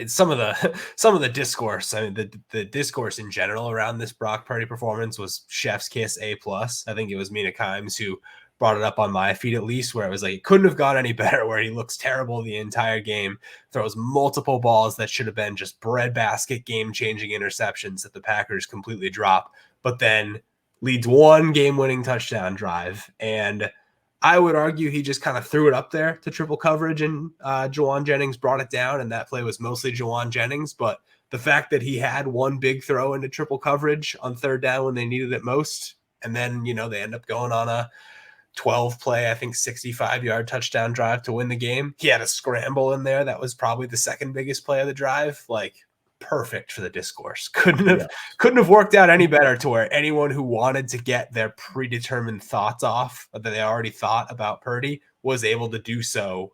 some of the discourse, I mean, the discourse in general around this Brock Purdy performance was chef's kiss A+. I think it was Mina Kimes who brought it up on my feed, at least, where it was like, it couldn't have gone any better, where he looks terrible the entire game, throws multiple balls that should have been just breadbasket game-changing interceptions that the Packers completely drop, but then leads one game-winning touchdown drive. And I would argue he just kind of threw it up there to triple coverage, and Jawan Jennings brought it down, and that play was mostly Jawan Jennings. But the fact that he had one big throw into triple coverage on third down when they needed it most, and then, they end up going on a 12-play, I think 65-yard touchdown drive to win the game. He had a scramble in there that was probably the second biggest play of the drive. Like, perfect for the discourse. Couldn't have worked out any better, to where anyone who wanted to get their predetermined thoughts off that they already thought about Purdy was able to do so,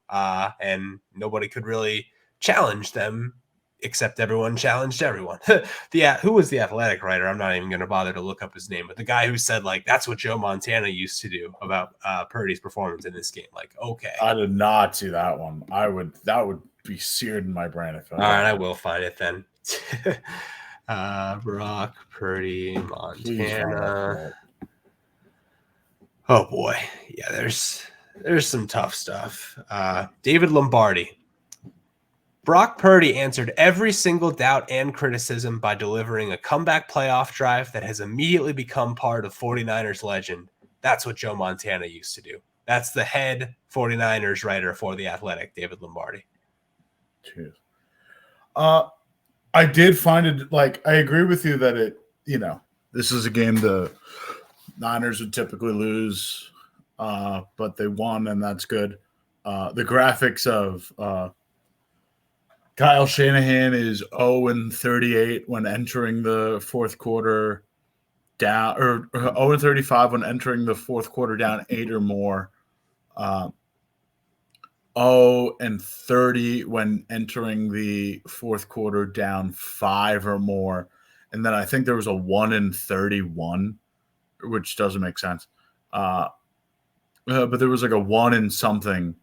and nobody could really challenge them, except everyone challenged everyone. Who was the Athletic writer? I'm not even going to bother to look up his name, but the guy who said like that's what Joe Montana used to do about Purdy's performance in this game. Like, okay, I did not see that one. That would be seared in my brain if all right, I will find it then. Brock Purdy, Please find that Montana. quote. Oh boy, yeah. There's some tough stuff. David Lombardi. Brock Purdy answered every single doubt and criticism by delivering a comeback playoff drive that has immediately become part of 49ers legend. That's what Joe Montana used to do. That's the head 49ers writer for The Athletic, David Lombardi. Cheers. I did find it, like, I agree with you that it, this is a game the Niners would typically lose, but they won, and that's good. The graphics of Kyle Shanahan is 0-38 when entering the fourth quarter down, or 0-35 when entering the fourth quarter down 8 or more. 0-30 when entering the fourth quarter down 5 or more. And then I think there was a 1-31, which doesn't make sense. But there was like a 1 and something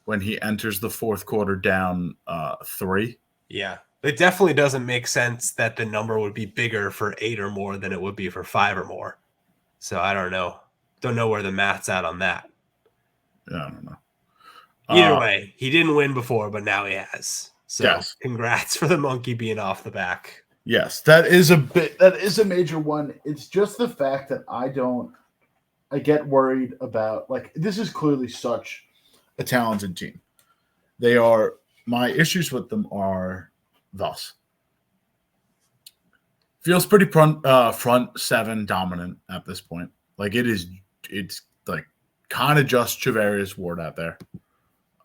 when he enters the fourth quarter down 3. Yeah, it definitely doesn't make sense that the number would be bigger for 8 or more than it would be for 5 or more. So I don't know. Don't know where the math's at on that. Yeah, I don't know. Either way, he didn't win before, but now he has. So yes. Congrats for the monkey being off the back. Yes, that is a major one. It's just the fact that I get worried about, like, this is clearly such a talented team. My issues with them are thus. Feels pretty front 7 dominant at this point. Like, it's like kind of just Travarius Ward out there.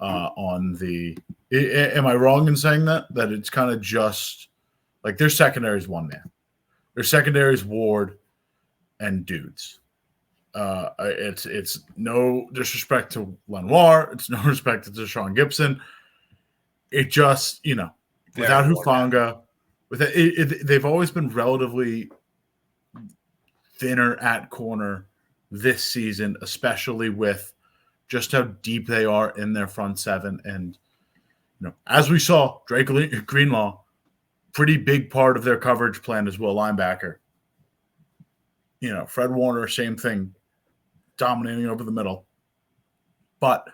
On the, am I wrong in saying that it's kind of just like their secondary is one man, their secondary is Ward and dudes. It's no disrespect to Lenoir, it's no respect to Deshaun Gibson. It just, without Hufanga, they've always been relatively thinner at corner this season, especially with just how deep they are in their front 7. And, as we saw, Drake Greenlaw, pretty big part of their coverage plan as well, linebacker. Fred Warner, same thing, dominating over the middle. But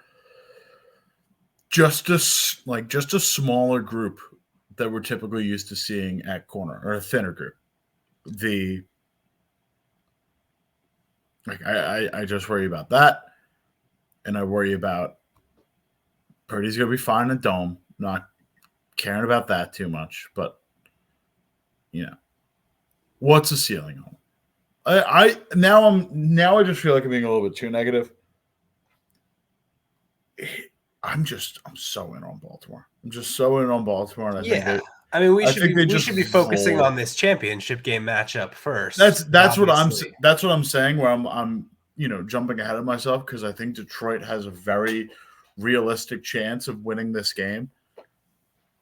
just a smaller group that we're typically used to seeing at corner, or a thinner group. I just worry about that. And I worry about Purdy's going to be fine in dome. Not caring about that too much. But, what's the ceiling on? I just feel like I'm being a little bit too negative. I'm so in on Baltimore. I'm just so in on Baltimore. And I mean, we should be focusing on this championship game matchup first. That's what I'm saying. Where I'm jumping ahead of myself, because I think Detroit has a very realistic chance of winning this game.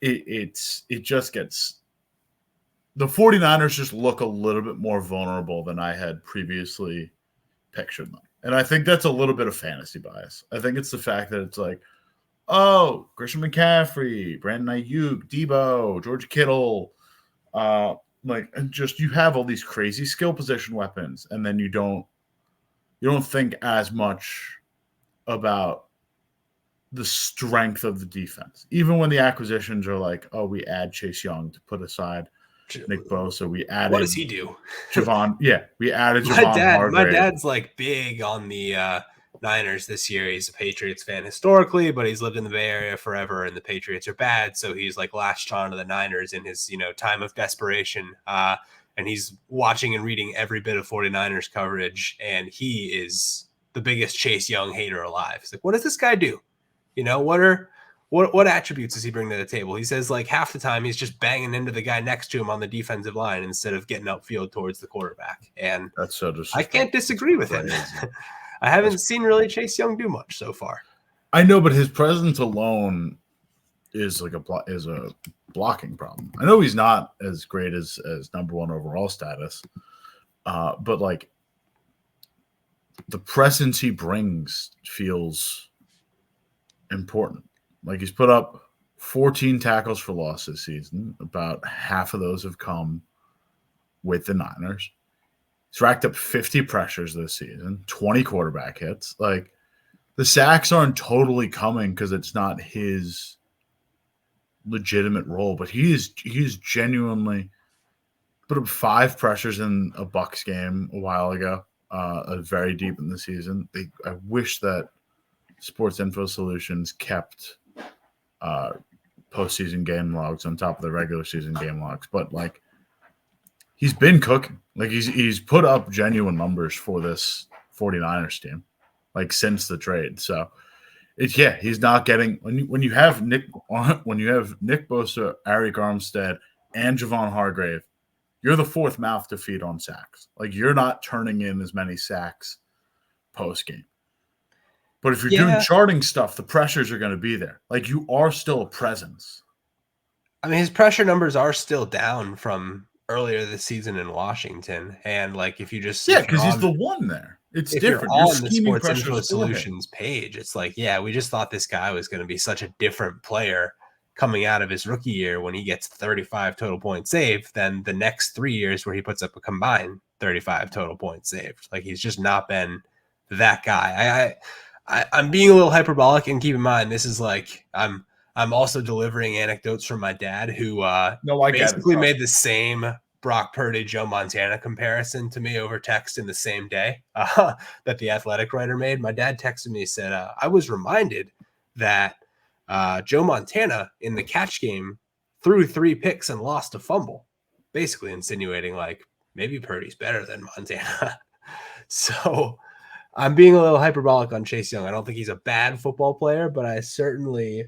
It just gets, the 49ers just look a little bit more vulnerable than I had previously pictured them. And I think that's a little bit of fantasy bias. I think it's the fact that it's like, oh, Christian McCaffrey, Brandon Ayuk, Debo, George Kittle, and just, you have all these crazy skill position weapons, and then you don't think as much about the strength of the defense. Even when the acquisitions are like, oh, we add Chase Young to put aside Nick Bosa. We added, what does he do? Javon. Yeah, we added Javon. My dad's like big on the Niners this year. He's a Patriots fan historically, but he's lived in the Bay Area forever, and the Patriots are bad, so he's like latched on to the Niners in his time of desperation. And he's watching and reading every bit of 49ers coverage, and he is the biggest Chase Young hater alive. He's like, what does this guy do? What attributes does he bring to the table? He says like half the time he's just banging into the guy next to him on the defensive line instead of getting upfield towards the quarterback. And that's so I can't disagree with him. I haven't seen really Chase Young do much so far. I know, but his presence alone is like a blocking problem. I know he's not as great as number 1 overall status, but like the presence he brings feels important. Like, he's put up 14 tackles for loss this season. About half of those have come with the Niners. He's racked up 50 pressures this season, 20 quarterback hits. Like, the sacks aren't totally coming because it's not his legitimate role, but he's genuinely put up 5 pressures in a Bucs game a while ago, very deep in the season. I wish that Sports Info Solutions kept postseason game logs on top of the regular season game logs, but like, he's been cooking. Like, he's put up genuine numbers for this 49ers team, like, since the trade. So he's not getting when you have Nick Bosa, Arik Armstead, and Javon Hargrave, you're the fourth mouth to feed on sacks. Like, you're not turning in as many sacks post game. But if you're doing charting stuff, the pressures are going to be there. Like, you are still a presence. I mean, his pressure numbers are still down from earlier this season in Washington. And like, if you just because he's the one there. It's different. You're on the Sports Info Solutions page, it's like, we just thought this guy was going to be such a different player coming out of his rookie year when he gets 35 total points saved than the next 3 years where he puts up a combined 35 total points saved. Like, he's just not been that guy. I'm being a little hyperbolic, and keep in mind, this is like, I'm also delivering anecdotes from my dad, who basically made the same Brock Purdy, Joe Montana comparison to me over text in the same day that the Athletic writer made. My dad texted me, said, I was reminded that Joe Montana in the catch game threw 3 picks and lost a fumble, basically insinuating like maybe Purdy's better than Montana. So I'm being a little hyperbolic on Chase Young. I don't think he's a bad football player, but the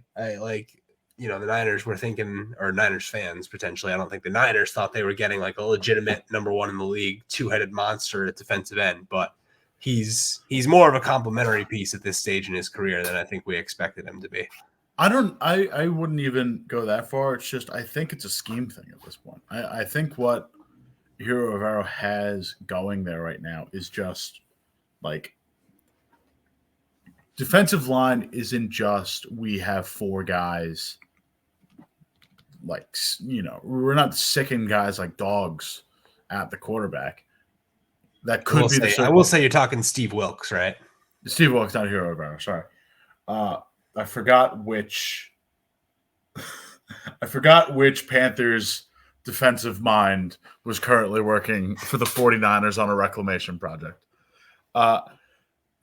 Niners were thinking, or Niners fans potentially, I don't think the Niners thought they were getting like a legitimate number 1 in the league, 2-headed monster at defensive end, but he's more of a complimentary piece at this stage in his career than I think we expected him to be. I wouldn't even go that far. It's just, I think it's a scheme thing at this point. I think what Hero Rivero has going there right now is just like, defensive line isn't just, we have 4 guys. Like, we're not sicking guys like dogs at the quarterback. That could be I will say you're talking Steve Wilks, right? Steve Wilks, not Hero Rivero. Sorry. I forgot which Panthers defensive mind was currently working for the 49ers on a reclamation project.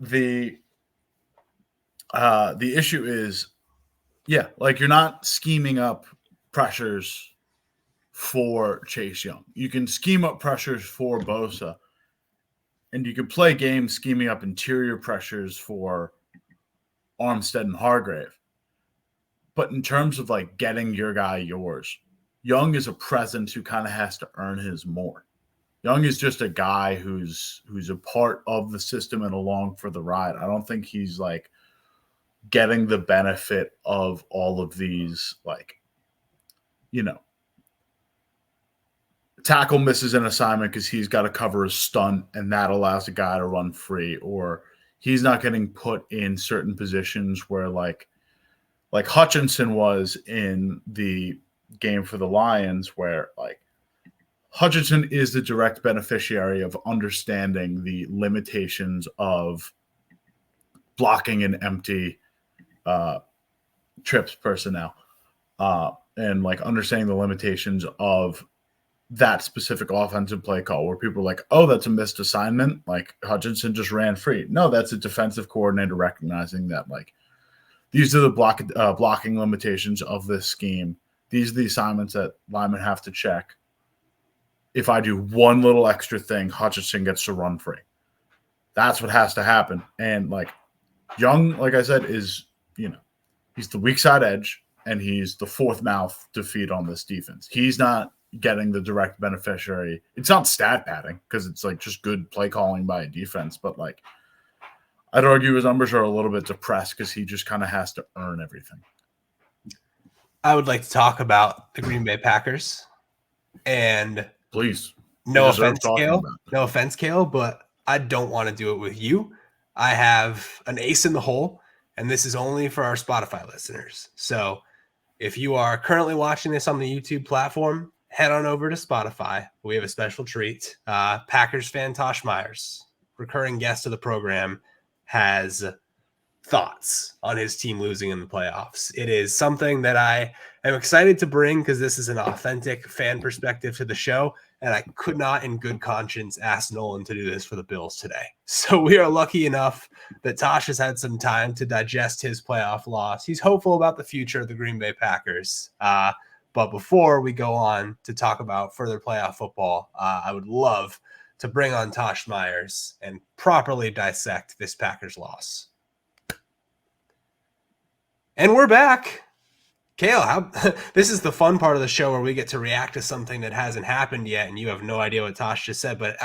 The issue is, like, you're not scheming up pressures for Chase Young. You can scheme up pressures for Bosa, and you can play games scheming up interior pressures for Armstead and Hargrave. But in terms of like getting your guy yours, Young is a presence who kind of has to earn his more. Young is just a guy who's a part of the system and along for the ride. I don't think he's like getting the benefit of all of these, like, tackle misses an assignment because he's got to cover a stunt and that allows a guy to run free, or he's not getting put in certain positions where like Hutchinson was in the game for the Lions, where like Hutchinson is the direct beneficiary of understanding the limitations of blocking an empty trips personnel, and like understanding the limitations of that specific offensive play call where people are like, oh, that's a missed assignment. Like, Hutchinson just ran free. No, that's a defensive coordinator recognizing that, like, these are the blocking limitations of this scheme. These are the assignments that linemen have to check. If I do one little extra thing, Hutchinson gets to run free. That's what has to happen. And like, Young, like I said, is, he's the weak side edge and he's the fourth mouth to feed on this defense. He's not getting the direct beneficiary. It's not stat padding because it's like just good play calling by a defense, but like, I'd argue his numbers are a little bit depressed because he just kind of has to earn everything. I would like to talk about the Green Bay Packers, and please, no offense, Kale, but I don't want to do it with you. I have an ace in the hole, and this is only for our Spotify listeners. So if you are currently watching this on the YouTube platform, head on over to Spotify. We have a special treat. Packers fan Tosh Myers, recurring guest of the program, has thoughts on his team losing in the playoffs. It is something that I am excited to bring because this is an authentic fan perspective to the show, and I could not in good conscience ask Nolan to do this for the Bills today. So we are lucky enough that Tosh has had some time to digest his playoff loss. He's hopeful about the future of the Green Bay Packers. But before we go on to talk about further playoff football, I would love to bring on Tosh Myers and properly dissect this Packers loss. And we're back. Kale, this is the fun part of the show where we get to react to something that hasn't happened yet, and you have no idea what Tosh just said, but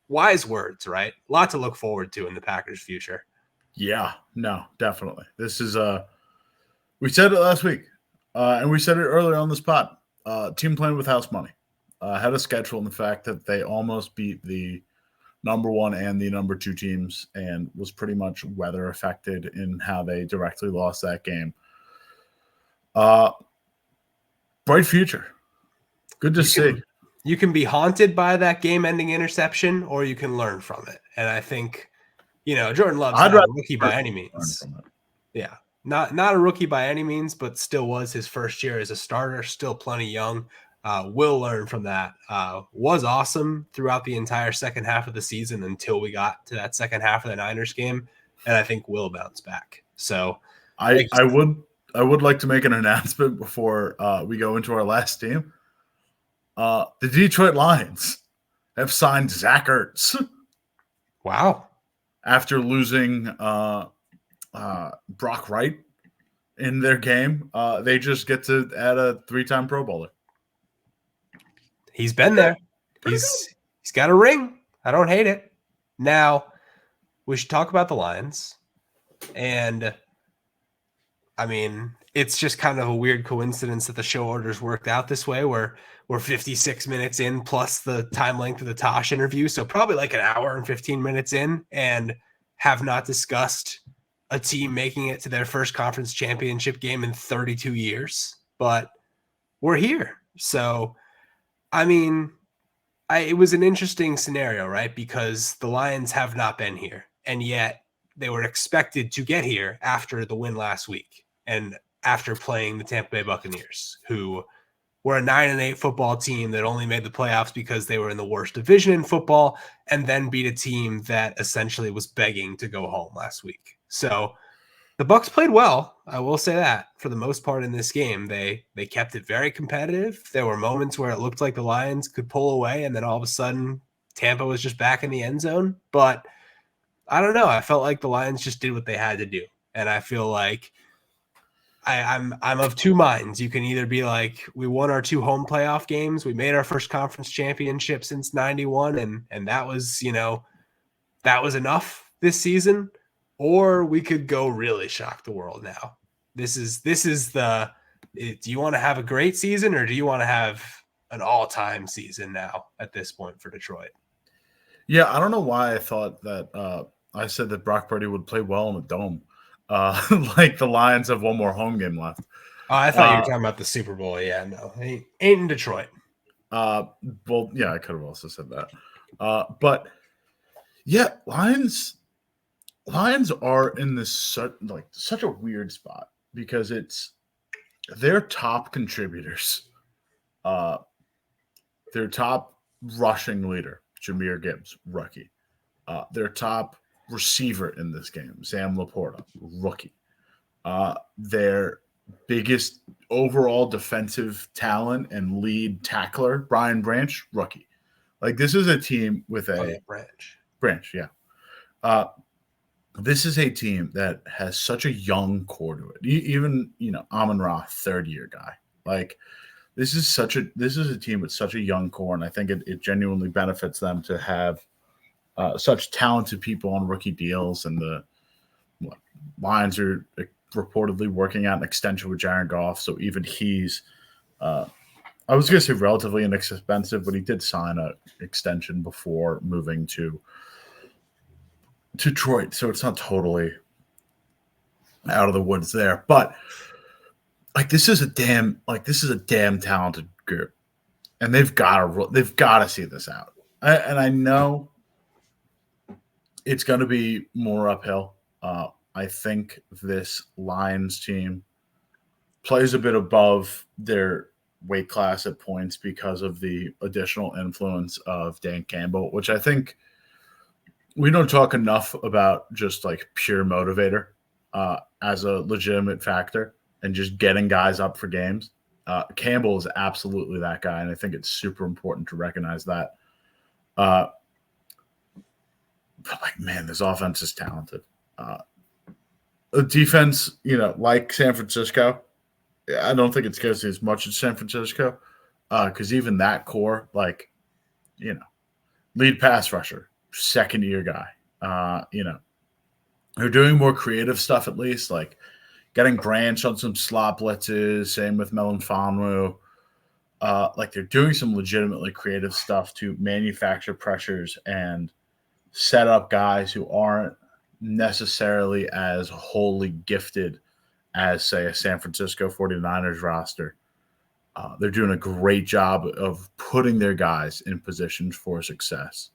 wise words, right? A lot to look forward to in the Packers' future. Yeah, no, definitely. This is we said it last week, and we said it earlier on the spot. Team playing with house money. Had a schedule, and the fact that they almost beat the number 1 and the number 2 teams and was pretty much weather affected in how they directly lost that game. Bright future. Good to see. You can be haunted by that game-ending interception, or you can learn from it. And I think, Jordan Love's not a rookie by any means. Yeah, not a rookie by any means, but still was his first year as a starter, still plenty young. Will learn from that. Was awesome throughout the entire second half of the season until we got to that second half of the Niners game, and I think will bounce back. So I would like to make an announcement before we go into our last team. The Detroit Lions have signed Zach Ertz. Wow! After losing Brock Wright in their game, they just get to add a 3-time Pro Bowler. He's been there. He's got a ring. I don't hate it. Now, we should talk about the Lions. And, I mean, it's just kind of a weird coincidence that the show orders worked out this way, where we're 56 minutes in plus the time length of the Tosh interview. So probably like an hour and 15 minutes in, and have not discussed a team making it to their first conference championship game in 32 years. But we're here. So, I mean, it was an interesting scenario, right? Because the Lions have not been here, and yet they were expected to get here after the win last week and after playing the Tampa Bay Buccaneers, who were a 9-8 football team that only made the playoffs because they were in the worst division in football, and then beat a team that essentially was begging to go home last week. So the Bucs played well. I will say that for the most part in this game, they kept it very competitive. There were moments where it looked like the Lions could pull away, and then all of a sudden Tampa was just back in the end zone. But I don't know. I felt like the Lions just did what they had to do, and I feel like I'm of two minds. You can either be like, we won our 2 home playoff games, we made our first conference championship since 91, and that was that was enough this season. Or we could go really shock the world now. This is do you want to have a great season, or do you want to have an all-time season now at this point for Detroit? Yeah, I don't know why I thought that I said that Brock Purdy would play well in the Dome. Like the Lions have one more home game left. Oh, I thought you were talking about the Super Bowl. Yeah, no, ain't in Detroit. Well, yeah, I could have also said that. But yeah, Lions are in this such a weird spot because it's their top contributors. Their top rushing leader, Jahmyr Gibbs, rookie. Their top receiver in this game, Sam Laporta, rookie. Their biggest overall defensive talent and lead tackler, Brian Branch, rookie. Like, this is a team with a Branch, yeah. This is a team that has such a young core to it. Even, Amon-Ra, third-year guy. Like, this is a team with such a young core, and I think it genuinely benefits them to have such talented people on rookie deals. And the Lions are reportedly working out an extension with Jared Goff, so even he's I was going to say relatively inexpensive, but he did sign an extension before moving to Detroit, so it's not totally out of the woods there. But this is a damn talented group. and they've got to see this out. And I know it's going to be more uphill. I think this Lions team plays a bit above their weight class at points because of the additional influence of Dan Campbell, which I think we don't talk enough about just like pure motivator as a legitimate factor and just getting guys up for games. Campbell is absolutely that guy, and I think it's super important to recognize that. But like, man, this offense is talented. The defense, like San Francisco, I don't think it's going to as much as San Francisco because even that core, lead pass rusher, second-year guy, they're doing more creative stuff at least, like getting Branch on some slot blitzes, same with Melon Fonwu. They're doing some legitimately creative stuff to manufacture pressures and set up guys who aren't necessarily as wholly gifted as, say, a San Francisco 49ers roster. They're doing a great job of putting their guys in positions for success.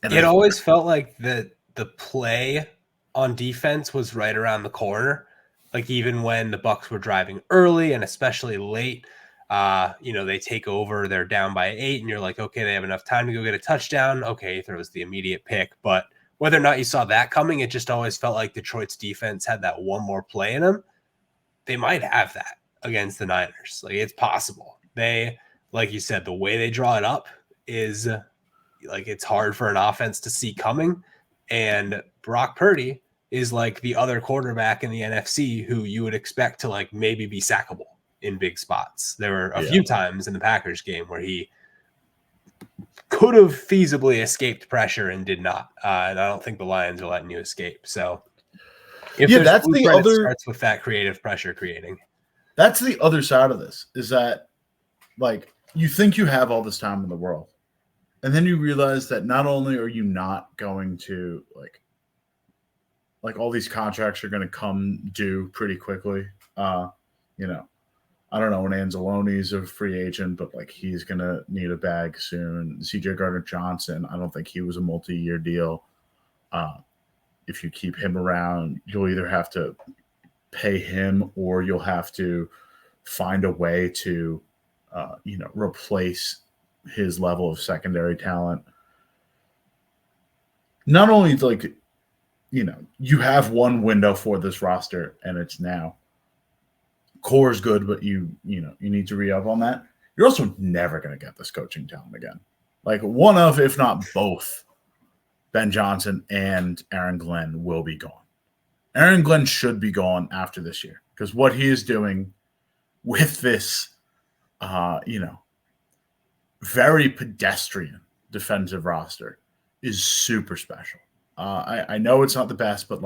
And it always felt like the play on defense was right around the corner. Like even when the Bucs were driving early and especially late, they take over, they're down by 8, and you're like, okay, they have enough time to go get a touchdown. Okay, he throws the immediate pick. But whether or not you saw that coming, it just always felt like Detroit's defense had that one more play in them. They might have that against the Niners. Like, it's possible. They, like you said, the way they draw it up is like it's hard for an offense to see coming. And Brock Purdy is like the other quarterback in the NFC who you would expect to like maybe be sackable in big spots. There were a few times in the Packers game where he could have feasibly escaped pressure and did not. And I don't think the Lions are letting you escape. So if that's the other. It starts with that creative pressure creating. That's the other side of this. Is that like you think you have all this time in the world, and then you realize that not only are you not going to like all these contracts are going to come due pretty quickly. I don't know when Anzalone's a free agent, but like he's going to need a bag soon. CJ Gardner-Johnson, I don't think he was a multi-year deal. If you keep him around, you'll either have to pay him or you'll have to find a way to, replace his level of secondary talent. Not only you have one window for this roster and it's now. Core is good, but you need to re-up on that. You're also never going to get this coaching talent again. Like one of, if not both, Ben Johnson and Aaron Glenn will be gone. Aaron Glenn should be gone after this year because what he is doing with this, very pedestrian defensive roster is super special. I know it's not the best, but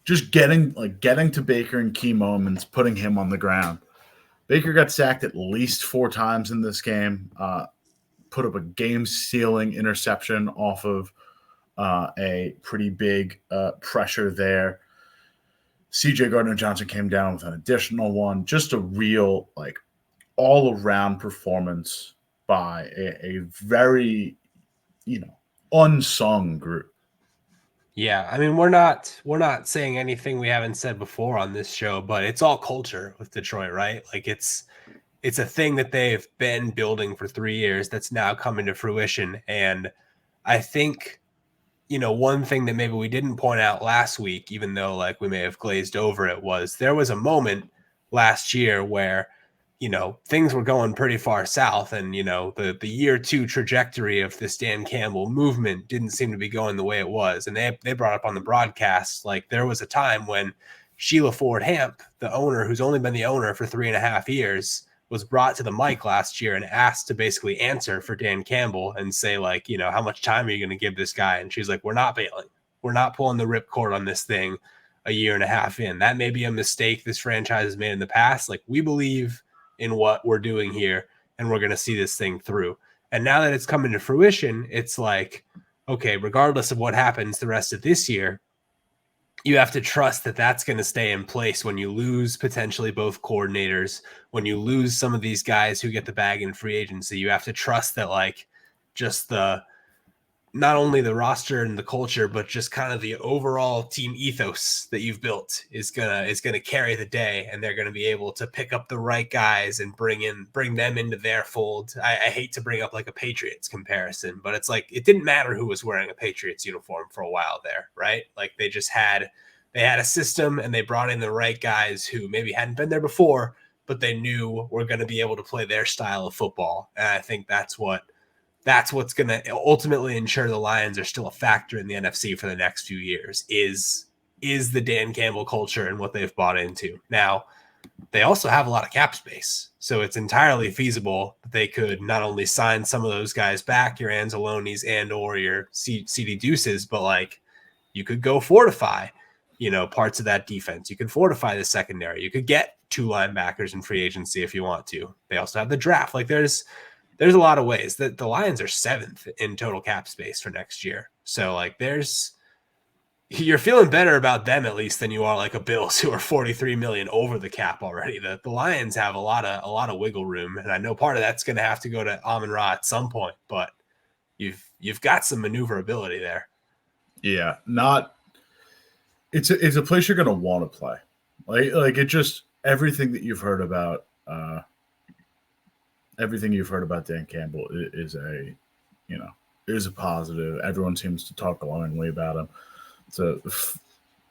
just getting to Baker in key moments, putting him on the ground. Baker got sacked at least 4 times in this game. Put up a game-sealing interception off of a pretty big pressure there. CJ Gardner-Johnson came down with an additional one. Just a real all-around performance by a very unsung group. Yeah, I mean we're not saying anything we haven't said before on this show, but it's all culture with Detroit, right? Like it's a thing that they've been building for 3 years that's now coming to fruition. And I think, one thing that maybe we didn't point out last week, even though we may have glazed over it, was there was a moment last year where, things were going pretty far south and, the year 2 trajectory of this Dan Campbell movement didn't seem to be going the way it was. And they brought up on the broadcast, there was a time when Sheila Ford Hamp, the owner, who's only been the owner for 3.5 years, was brought to the mic last year and asked to basically answer for Dan Campbell and say, how much time are you going to give this guy? And she's like, we're not bailing. We're not pulling the ripcord on this thing a year and a half in. That may be a mistake this franchise has made in the past. We believe in what we're doing here and we're going to see this thing through. And now that it's coming to fruition, it's okay, regardless of what happens the rest of this year, you have to trust that that's going to stay in place when you lose potentially both coordinators, when you lose some of these guys who get the bag in free agency. You have to trust that, like, just the not only the roster and the culture, but just kind of the overall team ethos that you've built is gonna carry the day, and they're gonna be able to pick up the right guys and bring them into their fold. I hate to bring up like a Patriots comparison, but it's like it didn't matter who was wearing a Patriots uniform for a while there, right? Like they had a system, and they brought in the right guys who maybe hadn't been there before, but they knew were going to be able to play their style of football. And I think that's what's going to ultimately ensure the Lions are still a factor in the NFC for the next few years is the Dan Campbell culture and what they've bought into. Now, they also have a lot of cap space, so it's entirely feasible that they could not only sign some of those guys back, your Anzalonis and or your CD Deuces, but like you could go fortify, parts of that defense. You could fortify the secondary. You could get 2 linebackers in free agency if you want to. They also have the draft. Like there's a lot of ways that the Lions are 7th in total cap space for next year. So like you're feeling better about them at least than you are like a Bills who are 43 million over the cap already. The Lions have a lot of wiggle room, and I know part of that's going to have to go to Amon-Ra at some point, but you've got some maneuverability there. Yeah, it's a place you're going to want to play. Like it just everything that you've heard about Dan Campbell is a positive. Everyone seems to talk glowingly about him. It's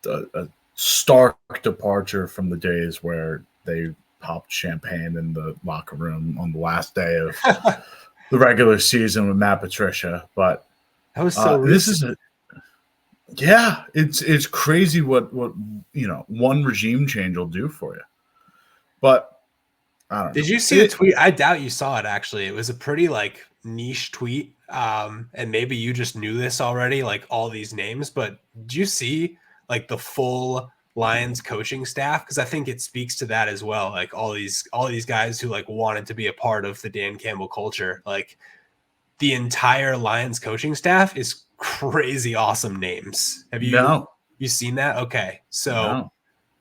a stark departure from the days where they popped champagne in the locker room on the last day of the regular season with Matt Patricia. But that was so it's crazy what one regime change will do for you. But I don't know. Did you see the tweet? I doubt you saw it, actually. It was a pretty like niche tweet. And maybe you just knew this already, like all these names, but did you see like the full Lions coaching staff? Because I think it speaks to that as well. Like all these guys who like wanted to be a part of the Dan Campbell culture. Like the entire Lions coaching staff is crazy awesome names. Have you seen that? Okay. So No.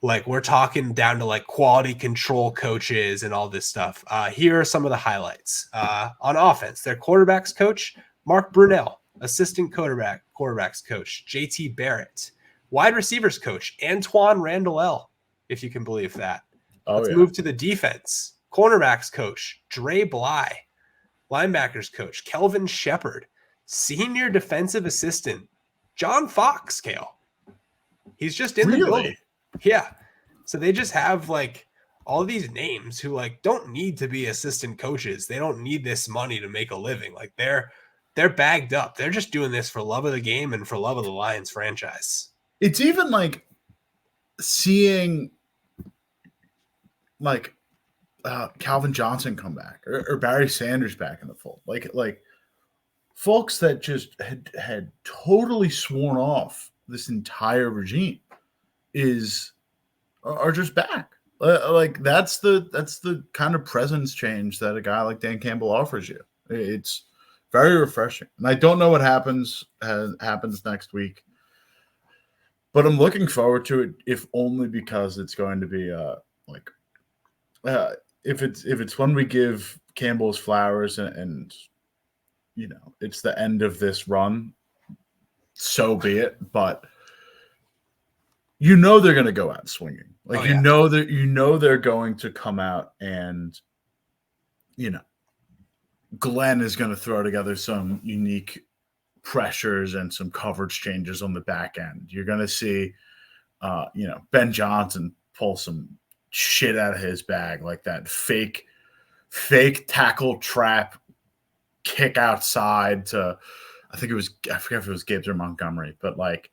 like we're talking down to like quality control coaches and all this stuff. Here are some of the highlights. On offense, their quarterbacks coach, Mark Brunell, assistant quarterbacks coach, JT Barrett, wide receivers coach, Antoine Randall, if you can believe that. Let's move to the defense. Cornerbacks coach, Dre Bly, linebackers coach, Kelvin Shepard, senior defensive assistant, John Fox, Kale. He's just in the building. Yeah. So they just have like all these names who like don't need to be assistant coaches. They don't need this money to make a living. Like they're bagged up. They're just doing this for love of the game and for love of the Lions franchise. It's even like seeing like Calvin Johnson come back or Barry Sanders back in the fold. Like folks that just had totally sworn off this entire regime are just back. Like that's the kind of presence change that a guy like Dan Campbell offers you. It's very refreshing. And I don't know what happens next week, but I'm looking forward to it, if only because it's going to be if it's when we give Campbell's flowers and it's the end of this run, so be it. But they're going to go out swinging. Like they're going to come out and Glenn is going to throw together some unique pressures and some coverage changes on the back end. You're going to see Ben Johnson pull some shit out of his bag, like that fake tackle trap kick outside to I forget if it was Gibbs or Montgomery, but like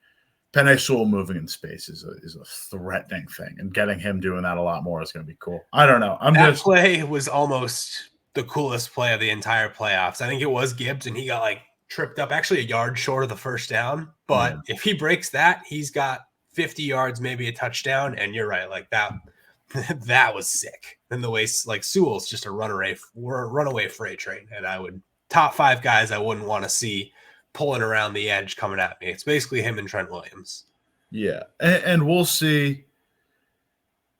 Penei Sewell moving in space is a threatening thing, and getting him doing that a lot more is going to be cool. I don't know. That play was almost the coolest play of the entire playoffs. I think it was Gibbs, and he got like tripped up, actually a yard short of the first down. But if he breaks that, he's got 50 yards, maybe a touchdown. And you're right, like that was sick. And the way like Sewell's just a runaway freight train, and I would top 5 guys I wouldn't want to see pulling around the edge coming at me. It's basically him and Trent Williams. Yeah, and we'll see.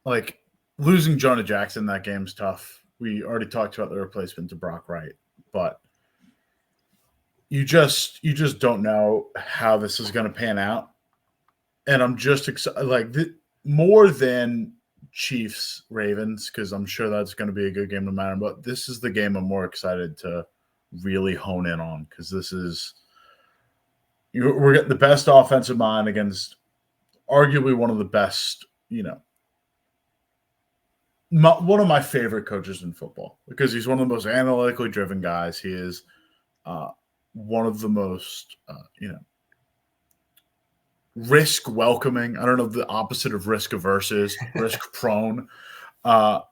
Like losing Jonah Jackson that game's tough. We already talked about the replacement to Brock Wright, but you just don't know how this is going to pan out. And I'm just excited, like more than Chiefs Ravens, because I'm sure that's going to be a good game no matter. But this is the game I'm more excited to really hone in on, because this is we're getting the best offensive mind against arguably one of the best, one of my favorite coaches in football, because he's one of the most analytically driven guys. He is one of the most, risk welcoming. I don't know, the opposite of risk averse is risk prone.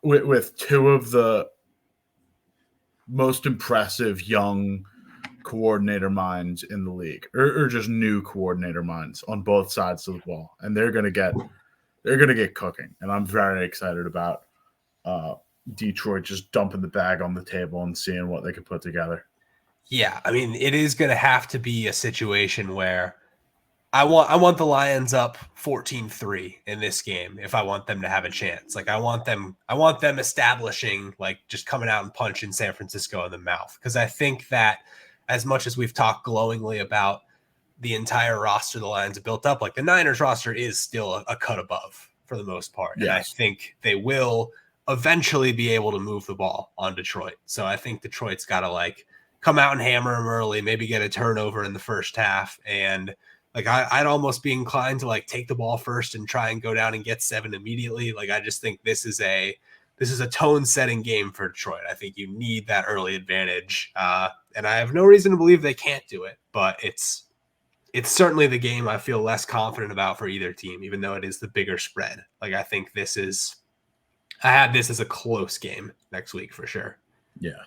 With two of the most impressive young coordinator minds in the league, or just new coordinator minds on both sides of the ball, and they're gonna get cooking, and I'm very excited about Detroit just dumping the bag on the table and seeing what they can put together. Yeah, I mean, it is going to have to be a situation where I want the Lions up 14-3 in this game if I want them to have a chance. Like I want them establishing, like, just coming out and punching San Francisco in the mouth, because I think that as much as we've talked glowingly about the entire roster the Lions have built up, like the Niners roster is still a cut above for the most part. Yes. And I think they will eventually be able to move the ball on Detroit. So I think Detroit's got to like come out and hammer them early, maybe get a turnover in the first half. And like I'd almost be inclined to like take the ball first and try and go down and get 7 immediately. Like I just think this is a tone-setting game for Detroit. I think you need that early advantage, and I have no reason to believe they can't do it. But it's certainly the game I feel less confident about for either team, even though it is the bigger spread. Like I think I have this as a close game next week for sure. Yeah.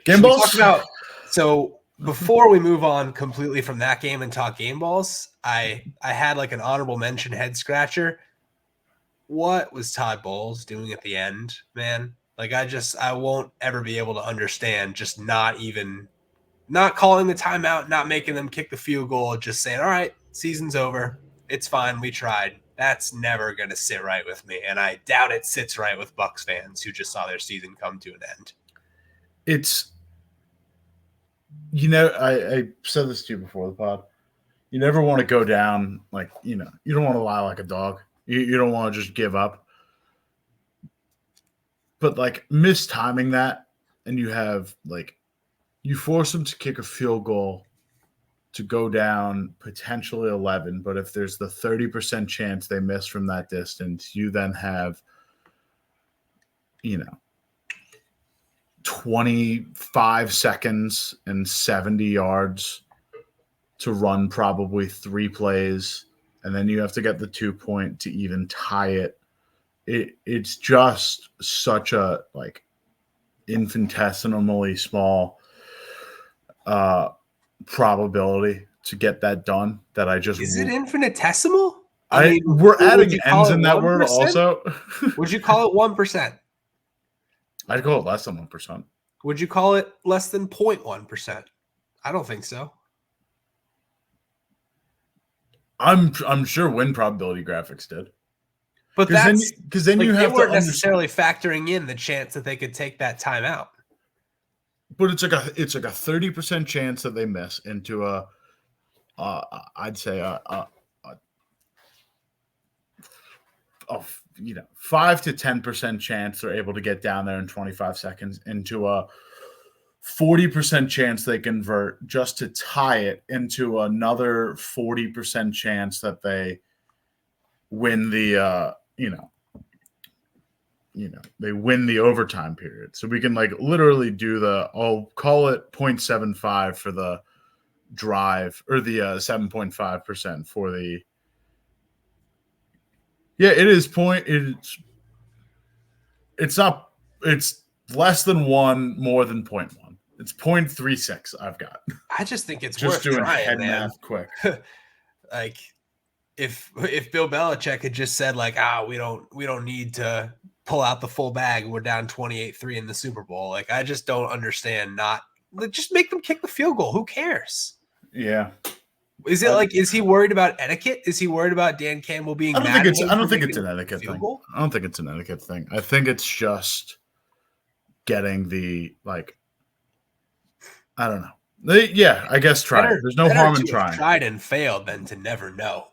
Game balls. Talk about, so before we move on completely from that game and talk game balls, I had like an honorable mention head scratcher. What was Todd Bowles doing at the end, man? Like I won't ever be able to understand just not calling the timeout, not making them kick the field goal, just saying, all right, season's over. It's fine. We tried. That's never going to sit right with me. And I doubt it sits right with Bucs fans who just saw their season come to an end. It's, I said this to you before the pod. You never want to go down like, you don't want to lie like a dog. You don't want to just give up. But like mistiming that, and you force them to kick a field goal to go down potentially 11. But if there's the 30% chance they miss from that distance, you then have, 25 seconds and 70 yards to run probably 3 plays. And then you have to get the 2-point to even tie it. It's just such a infinitesimally small probability to get that done that I just... Is it infinitesimal? We're adding ends in that 1%? Word also. Would you call it 1%? I'd call it less than 1%. Would you call it less than 0.1%? I don't think so. I'm sure win probability graphics did. But that's because then you have they weren't necessarily factoring in the chance that they could take that time out. But it's like a 30% chance that they miss into I'd say a 5 to 10% chance they're able to get down there in 25 seconds, into a 40% chance they convert just to tie it, into another 40% chance that they win the they win the overtime period. So we can literally do I'll call it 0.75 for the drive, or the 7.5% for the... Yeah, it is it's less than 1, more than 0.1. It's 0.36 I've got. I just think it's just worth doing trying, head man. math quick. If Bill Belichick had just said we don't need to pull out the full bag, we're down 28-3 in the Super Bowl. I just don't understand. Just make them kick the field goal. Who cares? Yeah. Is it like, is he worried about etiquette? Is he worried about Dan Campbell being mad at him? I don't think it's an etiquette thing. Goal? I don't think it's an etiquette thing. I think it's just getting the, like, I don't know. Yeah, I guess try it. There's no harm in trying. Tried and failed than to never know.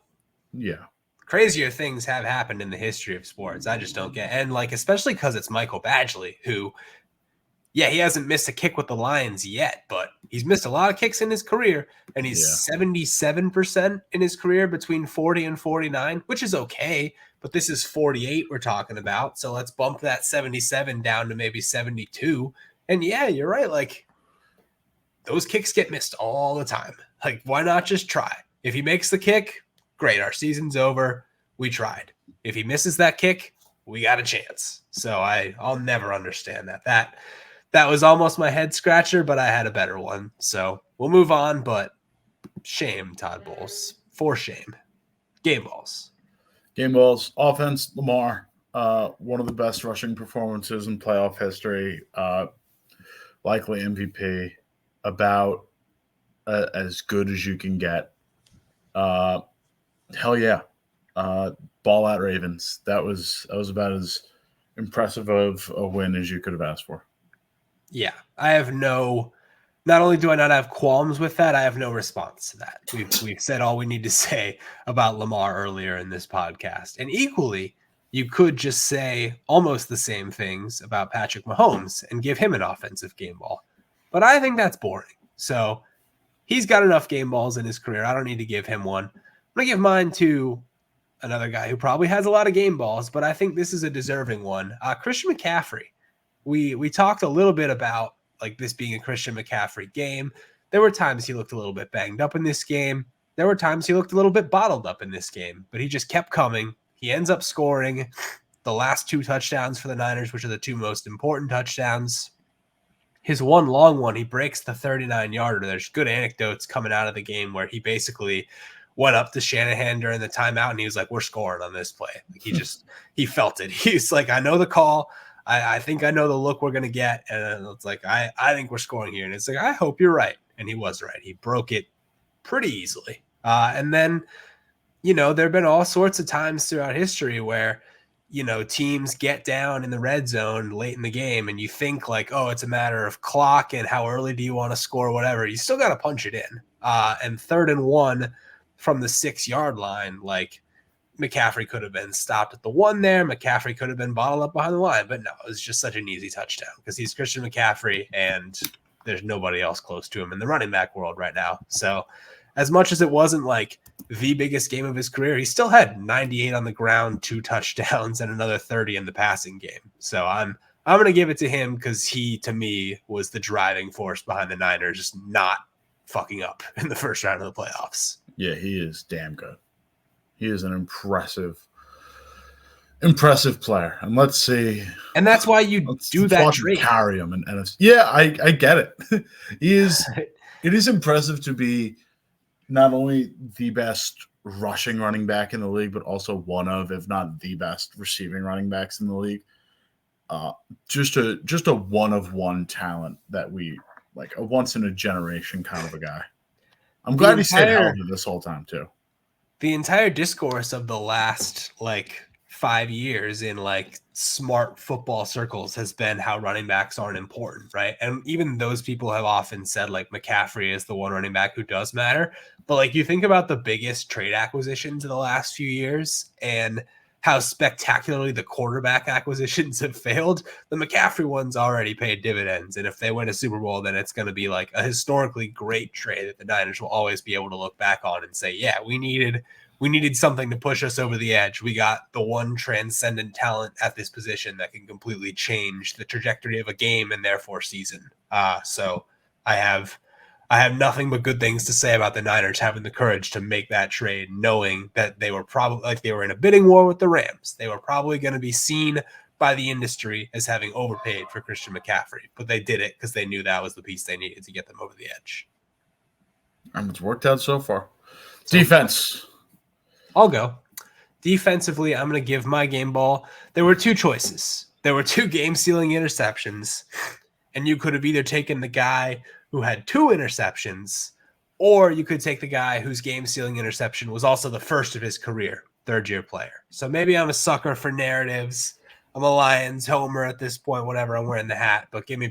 Yeah. Crazier things have happened in the history of sports. I just don't get. And like, especially because it's Michael Badgley, who, yeah, he hasn't missed a kick with the Lions yet, but he's missed a lot of kicks in his career, and he's 77% in his career between 40 and 49, which is okay, but this is 48 we're talking about, so let's bump that 77 down to maybe 72. And yeah, you're right, like, those kicks get missed all the time. Like, why not just try? If he makes the kick, great, our season's over, we tried. If he misses that kick, we got a chance. So I'll never understand that. That was almost my head scratcher, but I had a better one. So we'll move on, but shame, Todd Bowles. For shame. Game balls. Game balls. Offense, Lamar. One of the best rushing performances in playoff history. Likely MVP. About as good as you can get. Hell yeah. Ball out Ravens. That was about as impressive of a win as you could have asked for. Yeah, I have not only do I not have qualms with that, I have no response to that. We've said all we need to say about Lamar earlier in this podcast. And equally, you could just say almost the same things about Patrick Mahomes and give him an offensive game ball. But I think that's boring. So he's got enough game balls in his career. I don't need to give him one. I'm going to give mine to another guy who probably has a lot of game balls, but I think this is a deserving one. Christian McCaffrey. We talked a little bit about like this being a Christian McCaffrey game. There were times he looked a little bit banged up in this game. There were times he looked a little bit bottled up in this game, but he just kept coming. He ends up scoring the last 2 touchdowns for the Niners, which are the 2 most important touchdowns. His one long one, he breaks the 39-yarder. There's good anecdotes coming out of the game where he basically went up to Shanahan during the timeout and he was like, we're scoring on this play. Like he felt it. He's like, I know the call. I think I know the look we're going to get. And it's like, I think we're scoring here. And it's like, I hope you're right. And he was right. He broke it pretty easily. And then, there have been all sorts of times throughout history where, teams get down in the red zone late in the game and you think like, oh, it's a matter of clock and how early do you want to score, whatever. You still got to punch it in. And 3rd and 1 from the 6-yard line, like, McCaffrey could have been stopped at the 1 there. McCaffrey could have been bottled up behind the line, but no, it was just such an easy touchdown because he's Christian McCaffrey and there's nobody else close to him in the running back world right now. So as much as it wasn't like the biggest game of his career, he still had 98 on the ground, 2 touchdowns, and another 30 in the passing game. So I'm going to give it to him because he, to me, was the driving force behind the Niners not fucking up in the first round of the playoffs. Yeah, he is damn good. He is an impressive player. And let's see. And that's why you do that trade. Carry him in NFC. Yeah, I get it. It is impressive to be not only the best rushing running back in the league, but also one of, if not the best receiving running backs in the league. Just a one-of-one talent that we like, a once in a generation kind of a guy. I'm glad he stayed healthy this whole time too. The entire discourse of the last 5 years in smart football circles has been how running backs aren't important, right? And even those people have often said McCaffrey is the one running back who does matter. But you think about the biggest trade acquisitions in the last few years and how spectacularly the quarterback acquisitions have failed. The McCaffrey one's already paid dividends. And if they win a Super Bowl, then it's going to be a historically great trade that the Niners will always be able to look back on and say, yeah, we needed something to push us over the edge. We got the one transcendent talent at this position that can completely change the trajectory of a game and therefore season. So I have nothing but good things to say about the Niners having the courage to make that trade, knowing that they were probably they were in a bidding war with the Rams. They were probably going to be seen by the industry as having overpaid for Christian McCaffrey, but they did it because they knew that was the piece they needed to get them over the edge. And it's worked out so far. Defense. I'll go. Defensively, I'm going to give my game ball. There were 2 choices. There were 2 game-stealing interceptions, and you could have either taken the guy who had 2 interceptions Or you could take the guy whose game-sealing interception was also the first of his career, third-year player. So maybe I'm a sucker for narratives. I'm a Lions homer at this point, whatever. I'm wearing the hat, but give me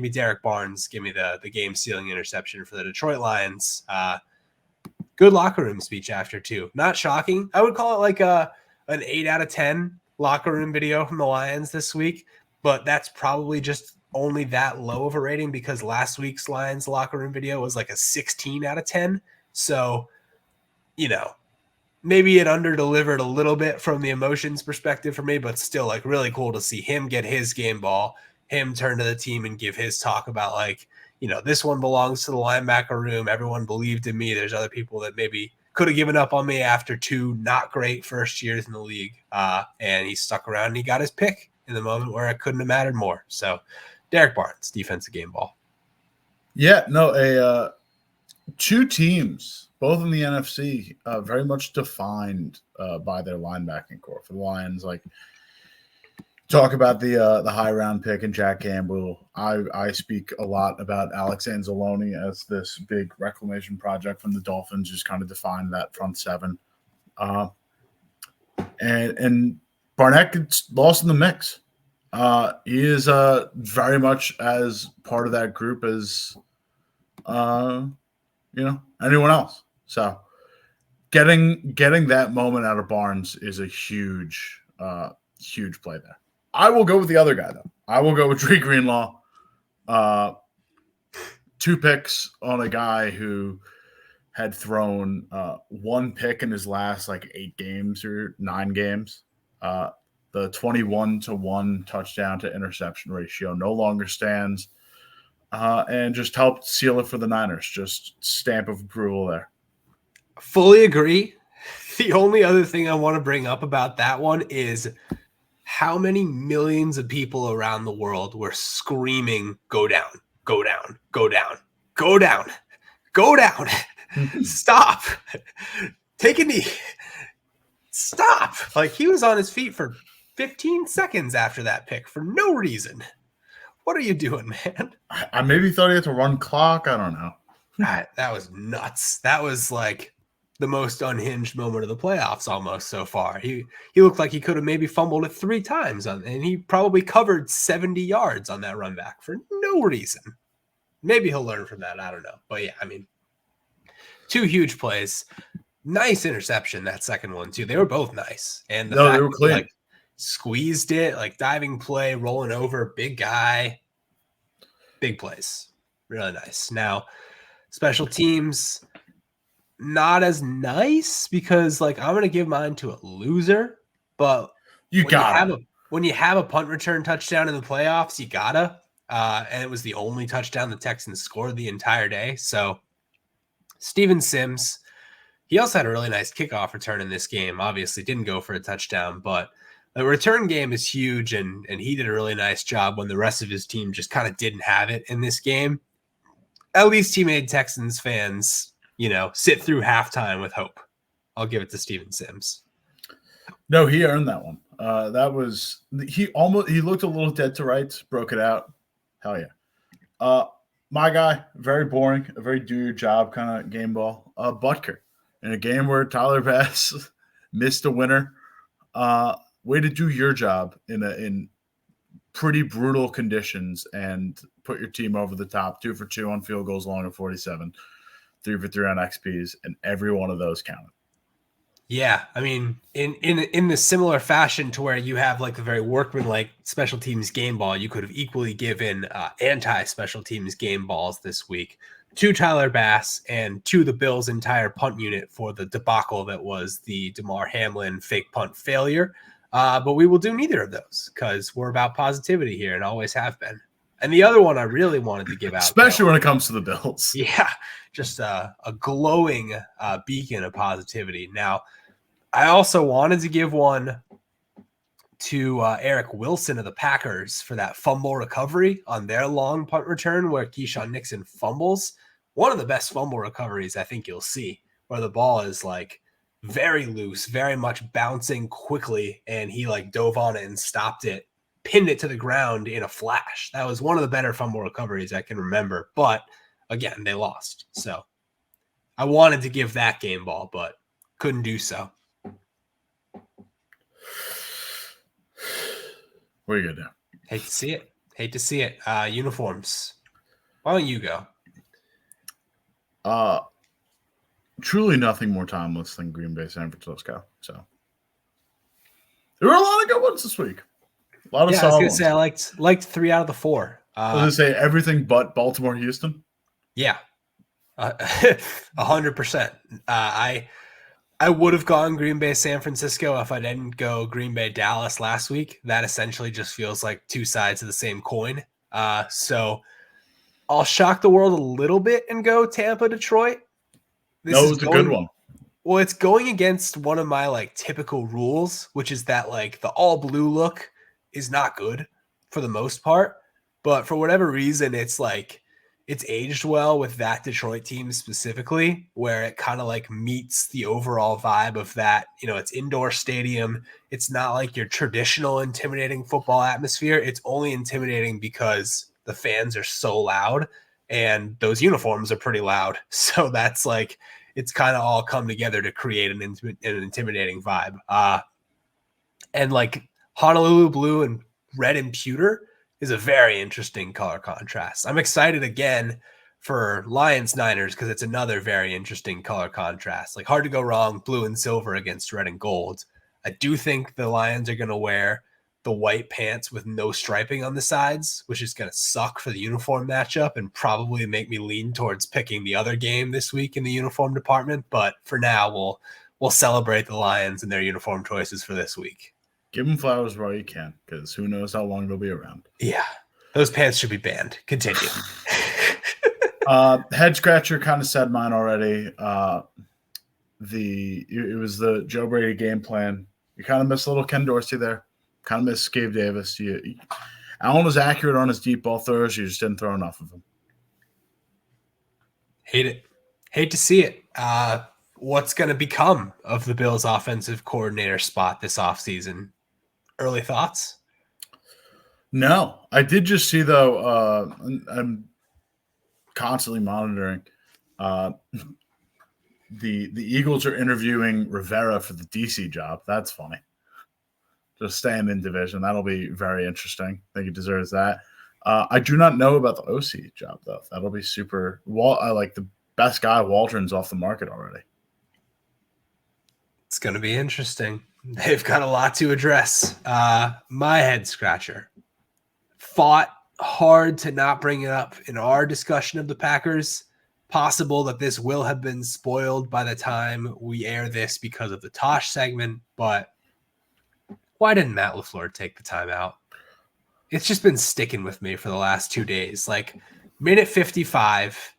Derek Barnes. Give me the game-sealing interception for the Detroit Lions. Good locker room speech after, too. Not shocking. I would call it like an 8 out of 10 locker room video from the Lions this week, but that's probably just only that low of a rating because last week's Lions locker room video was like a 16 out of 10. So, maybe it under-delivered a little bit from the emotions perspective for me, but still like really cool to see him get his game ball, him turn to the team and give his talk about like, this one belongs to the linebacker room. Everyone believed in me. There's other people that maybe could have given up on me after 2 not great first years in the league. And he stuck around and he got his pick in the moment where it couldn't have mattered more. So Derek Barnes, defensive game ball. Yeah, no, two teams, both in the NFC, very much defined by their linebacking core. For the Lions, like talk about the high round pick and Jack Campbell. I speak a lot about Alex Anzalone as this big reclamation project from the Dolphins, just kind of defined that front seven. And Barnett gets lost in the mix. He is very much as part of that group as anyone else. So getting that moment out of Barnes is a huge play there. I will go with the other guy though. I will go with Dre Greenlaw. 2 picks on a guy who had thrown 1 pick in his last like 8 games or 9 games. The 21-to-1 touchdown to interception ratio no longer stands, and just helped seal it for the Niners. Just stamp of approval there. Fully agree. The only other thing I want to bring up about that one is how many millions of people around the world were screaming, go down, go down, go down, go down, go down. Stop. Take a knee. Stop. Like he was on his feet for 15 seconds after that pick for no reason. What are you doing, man? I maybe thought he had to run clock. I don't know. That was nuts. That was like the most unhinged moment of the playoffs almost so far. He looked like he could have maybe fumbled it 3 times, and he probably covered 70 yards on that run back for no reason. Maybe he'll learn from that. I don't know. But yeah, I mean, 2 huge plays. Nice interception, that second one, too. They were both nice. And the fact they were clean. Like, squeezed it, like diving play, rolling over, big guy. Big plays. Really nice. Now, special teams, not as nice because, like, I'm going to give mine to a loser. But when you have a punt return touchdown in the playoffs, you gotta. And it was the only touchdown the Texans scored the entire day. So, Steven Sims, he also had a really nice kickoff return in this game. Obviously, didn't go for a touchdown, but the return game is huge, and he did a really nice job when the rest of his team just kind of didn't have it in this game. At least he made Texans fans, sit through halftime with hope. I'll give it to Steven Sims. No, he earned that one. He looked a little dead to rights, broke it out. Hell yeah. My guy, very boring, a very do your job kind of game ball. Butker in a game where Tyler Bass missed a winner. Way to do your job in pretty brutal conditions and put your team over the top. 2 for 2 on field goals, long of 47, 3 for 3 on XPs, and every one of those counted. Yeah, I mean, in the similar fashion to where you have like a very workmanlike special teams game ball, you could have equally given anti-special teams game balls this week to Tyler Bass and to the Bills' entire punt unit for the debacle that was the Damar Hamlin fake punt failure. But we will do neither of those because we're about positivity here and always have been. And the other one I really wanted to give out, especially when it comes to the Bills. Yeah, just a glowing beacon of positivity. Now, I also wanted to give one to Eric Wilson of the Packers for that fumble recovery on their long punt return where Keyshawn Nixon fumbles. One of the best fumble recoveries I think you'll see, where the ball is like very loose, very much bouncing quickly, and he like dove on it and stopped it, pinned it to the ground in a flash. That was one of the better fumble recoveries I can remember. But again, they lost. So I wanted to give that game ball, but couldn't do so. What are you gonna do? Hate to see it. Hate to see it. Uniforms. Why don't you go? Truly nothing more timeless than Green Bay, San Francisco. So there were a lot of good ones this week. A lot of solid I was gonna ones. say I liked 3 out of the 4. I was gonna say everything but Baltimore, Houston. Yeah, 100%. I would have gone Green Bay, San Francisco if I didn't go Green Bay, Dallas last week. That essentially just feels like two sides of the same coin. So I'll shock the world a little bit and go Tampa, Detroit. It was a good one. Well, it's going against one of my like typical rules, which is that like the all blue look is not good for the most part. But for whatever reason, it's like it's aged well with that Detroit team specifically, where it kind of like meets the overall vibe of that. You know, it's indoor stadium. It's not like your traditional intimidating football atmosphere. It's only intimidating because the fans are so loud and those uniforms are pretty loud. So that's like, it's kind of all come together to create an intimidating vibe. And like Honolulu blue and red and pewter is a very interesting color contrast. I'm excited again for Lions Niners because it's another very interesting color contrast. Like hard to go wrong, blue and silver against red and gold. I do think the Lions are going to wear the white pants with no striping on the sides, which is going to suck for the uniform matchup and probably make me lean towards picking the other game this week in the uniform department. But for now, we'll celebrate the Lions and their uniform choices for this week. Give them flowers while you can, because who knows how long they'll be around. Yeah, those pants should be banned. Continue. Head scratcher kind of said mine already. It was the Joe Brady game plan. You kind of missed a little Ken Dorsey there. Kind of missed Gabe Davis. Allen was accurate on his deep ball throws. You just didn't throw enough of them. Hate it. Hate to see it. What's going to become of the Bills' offensive coordinator spot this offseason? Early thoughts? No. I did just see, though, I'm constantly monitoring. The Eagles are interviewing Rivera for the DC job. That's funny. Just staying in division. That'll be very interesting. I think he deserves that. I do not know about the OC job, though. That'll be super. I like the best guy, Waldron's off the market already. It's going to be interesting. They've got a lot to address. My head scratcher. Fought hard to not bring it up in our discussion of the Packers. Possible that this will have been spoiled by the time we air this because of the Tosh segment, but why didn't Matt LaFleur take the timeout? It's just been sticking with me for the last 2 days. Like minute 55,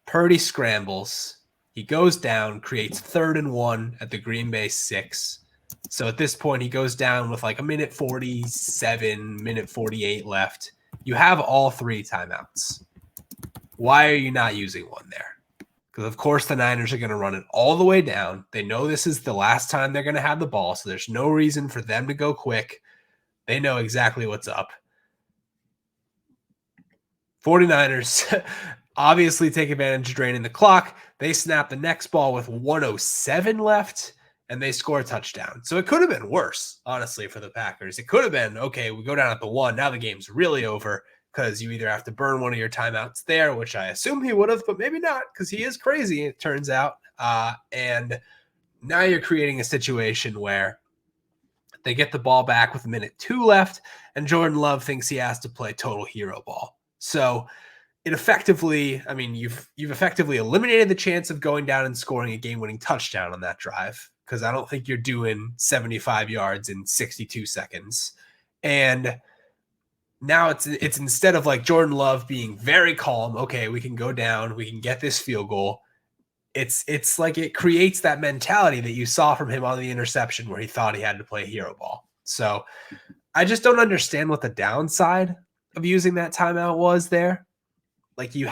Purdy scrambles. He goes down, creates 3rd and 1 at the Green Bay 6. So at this point, he goes down with like a minute 47, minute 48 left. You have all 3 timeouts. Why are you not using one there? Because, of course, the Niners are going to run it all the way down. They know this is the last time they're going to have the ball, so there's no reason for them to go quick. They know exactly what's up. 49ers obviously take advantage of draining the clock. They snap the next ball with 1:07 left, and they score a touchdown. So it could have been worse, honestly, for the Packers. It could have been, okay, we go down at the 1. Now the game's really over because you either have to burn one of your timeouts there, which I assume he would have, but maybe not because he is crazy, it turns out. And now you're creating a situation where they get the ball back with 1:02 left, and Jordan Love thinks he has to play total hero ball. So it effectively, I mean, you've effectively eliminated the chance of going down and scoring a game-winning touchdown on that drive because I don't think you're doing 75 yards in 62 seconds. And now it's instead of like Jordan Love being very calm, okay, we can go down, we can get this field goal. It's like it creates that mentality that you saw from him on the interception where he thought he had to play hero ball. So I just don't understand what the downside of using that timeout was there. Like you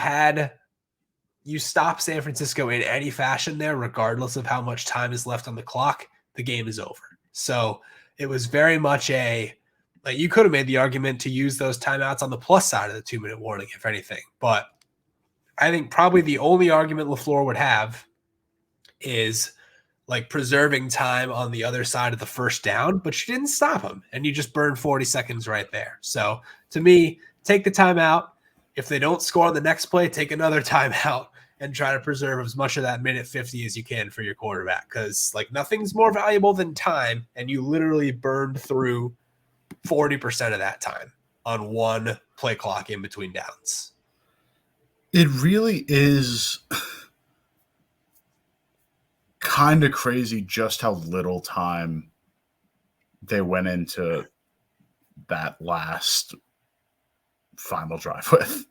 stop San Francisco in any fashion there, regardless of how much time is left on the clock, the game is over. So it was very much like you could have made the argument to use those timeouts on the plus side of the 2-minute warning, if anything, but I think probably the only argument LaFleur would have is like preserving time on the other side of the first down, but you didn't stop him and you just burned 40 seconds right there. So to me, take the timeout. If they don't score on the next play, take another timeout and try to preserve as much of that minute 50 as you can for your quarterback. Cause like nothing's more valuable than time. And you literally burned through 40% of that time on one play clock in between downs. It really is kind of crazy just how little time they went into that last final drive with.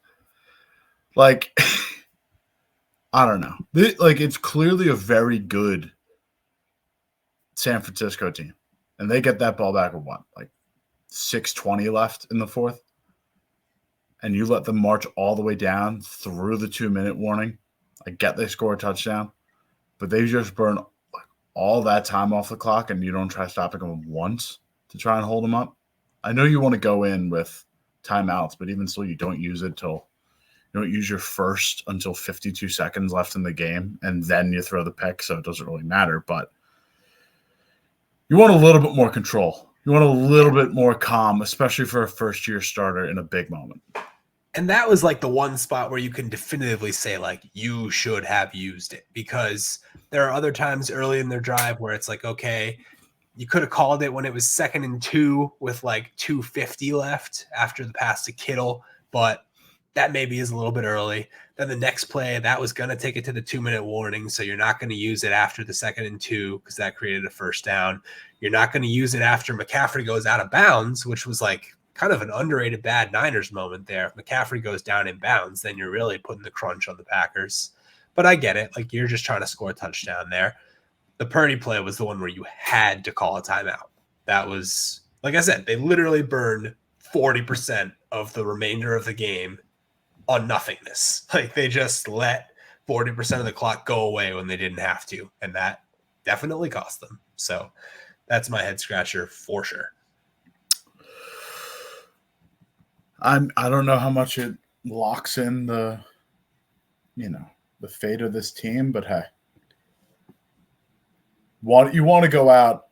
Like, I don't know. Like, it's clearly a very good San Francisco team. And they get that ball back with what? Like 6:20 left in the fourth? And you let them march all the way down through the 2-minute warning. I get they score a touchdown, but they just burn all that time off the clock and you don't try stopping them once to try and hold them up. I know you want to go in with timeouts, but even still, you don't use it till you don't use your first until 52 seconds left in the game, and then you throw the pick, so it doesn't really matter. But you want a little bit more control. You want a little bit more calm, especially for a first-year starter in a big moment. And that was like the one spot where you can definitively say like you should have used it, because there are other times early in their drive where it's like, okay, you could have called it when it was 2nd and 2 with like 2:50 left after the pass to Kittle, but that maybe is a little bit early. Then the next play, that was going to take it to the 2-minute warning, so you're not going to use it after the 2nd and 2 because that created a first down. You're not going to use it after McCaffrey goes out of bounds, which was like kind of an underrated bad Niners moment there. If McCaffrey goes down in bounds, then you're really putting the crunch on the Packers. But I get it. Like, you're just trying to score a touchdown there. The Purdy play was the one where you had to call a timeout. That was, like I said, they literally burned 40% of the remainder of the game on nothingness. Like, they just let 40% of the clock go away when they didn't have to. And that definitely cost them. So that's my head scratcher for sure. I don't know how much it locks in the fate of this team, but hey, you want to go out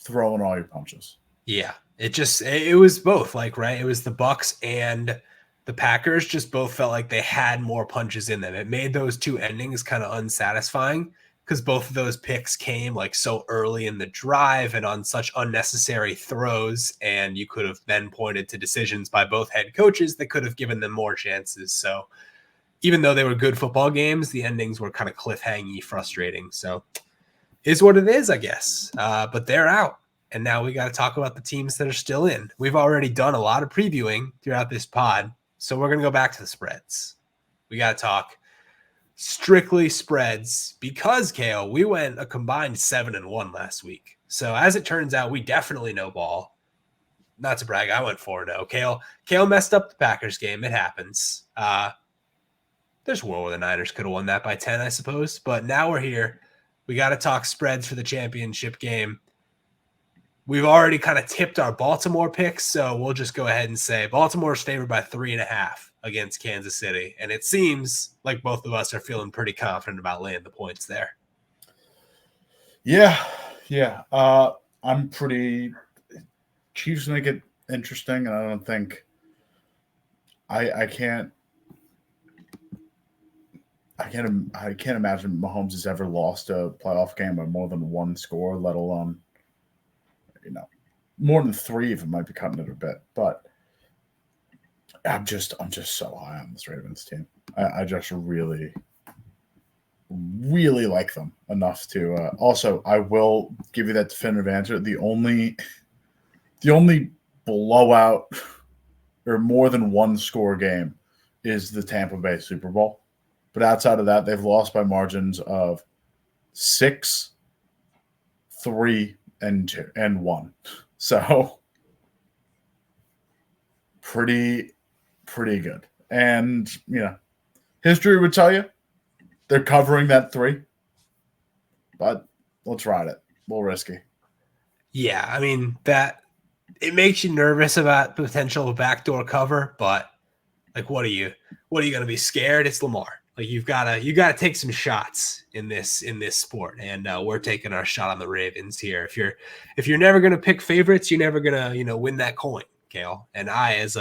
throwing all your punches. Yeah, it was both, like, right? It was the Bucs and the Packers just both felt like they had more punches in them. It made those two endings kind of unsatisfying because both of those picks came like so early in the drive and on such unnecessary throws. And you could have then pointed to decisions by both head coaches that could have given them more chances. So even though they were good football games, the endings were kind of cliffhangy, frustrating. So is what it is, I guess. But they're out. And now we got to talk about the teams that are still in. We've already done a lot of previewing throughout this pod, so we're going to go back to the spreads. We got to talk strictly spreads because, Kale, we went a combined 7-1 last week. So as it turns out, we definitely know ball. Not to brag, I went 4-0. Kale messed up the Packers game. It happens. There's a world where the Niners could have won that by 10, I suppose. But now we're here. We got to talk spreads for the championship game. We've already kind of tipped our Baltimore picks, so we'll just go ahead and say Baltimore's favored by 3.5 against Kansas City. And it seems like both of us are feeling pretty confident about laying the points there. Yeah. I'm pretty – Chiefs make it interesting, and I don't think – I can't imagine Mahomes has ever lost a playoff game by more than one score, let alone – more than 3 if it might be cutting it a bit. But I'm just so high on this Ravens team. I just really, really like them enough to. Also, I will give you that definitive answer. The only blowout or more than one score game is the Tampa Bay Super Bowl. But outside of that, they've lost by margins of 6, 3, and 1. So pretty good. And, history would tell you they're covering that 3. But let's ride it. A little risky. Yeah, I mean, that it makes you nervous about the potential of a backdoor cover, but Like, what are you going to be scared? It's Lamar. Like, you gotta take some shots in this sport, and we're taking our shot on the Ravens here. If you're never gonna pick favorites, you're never gonna win that coin, Kale. And I, as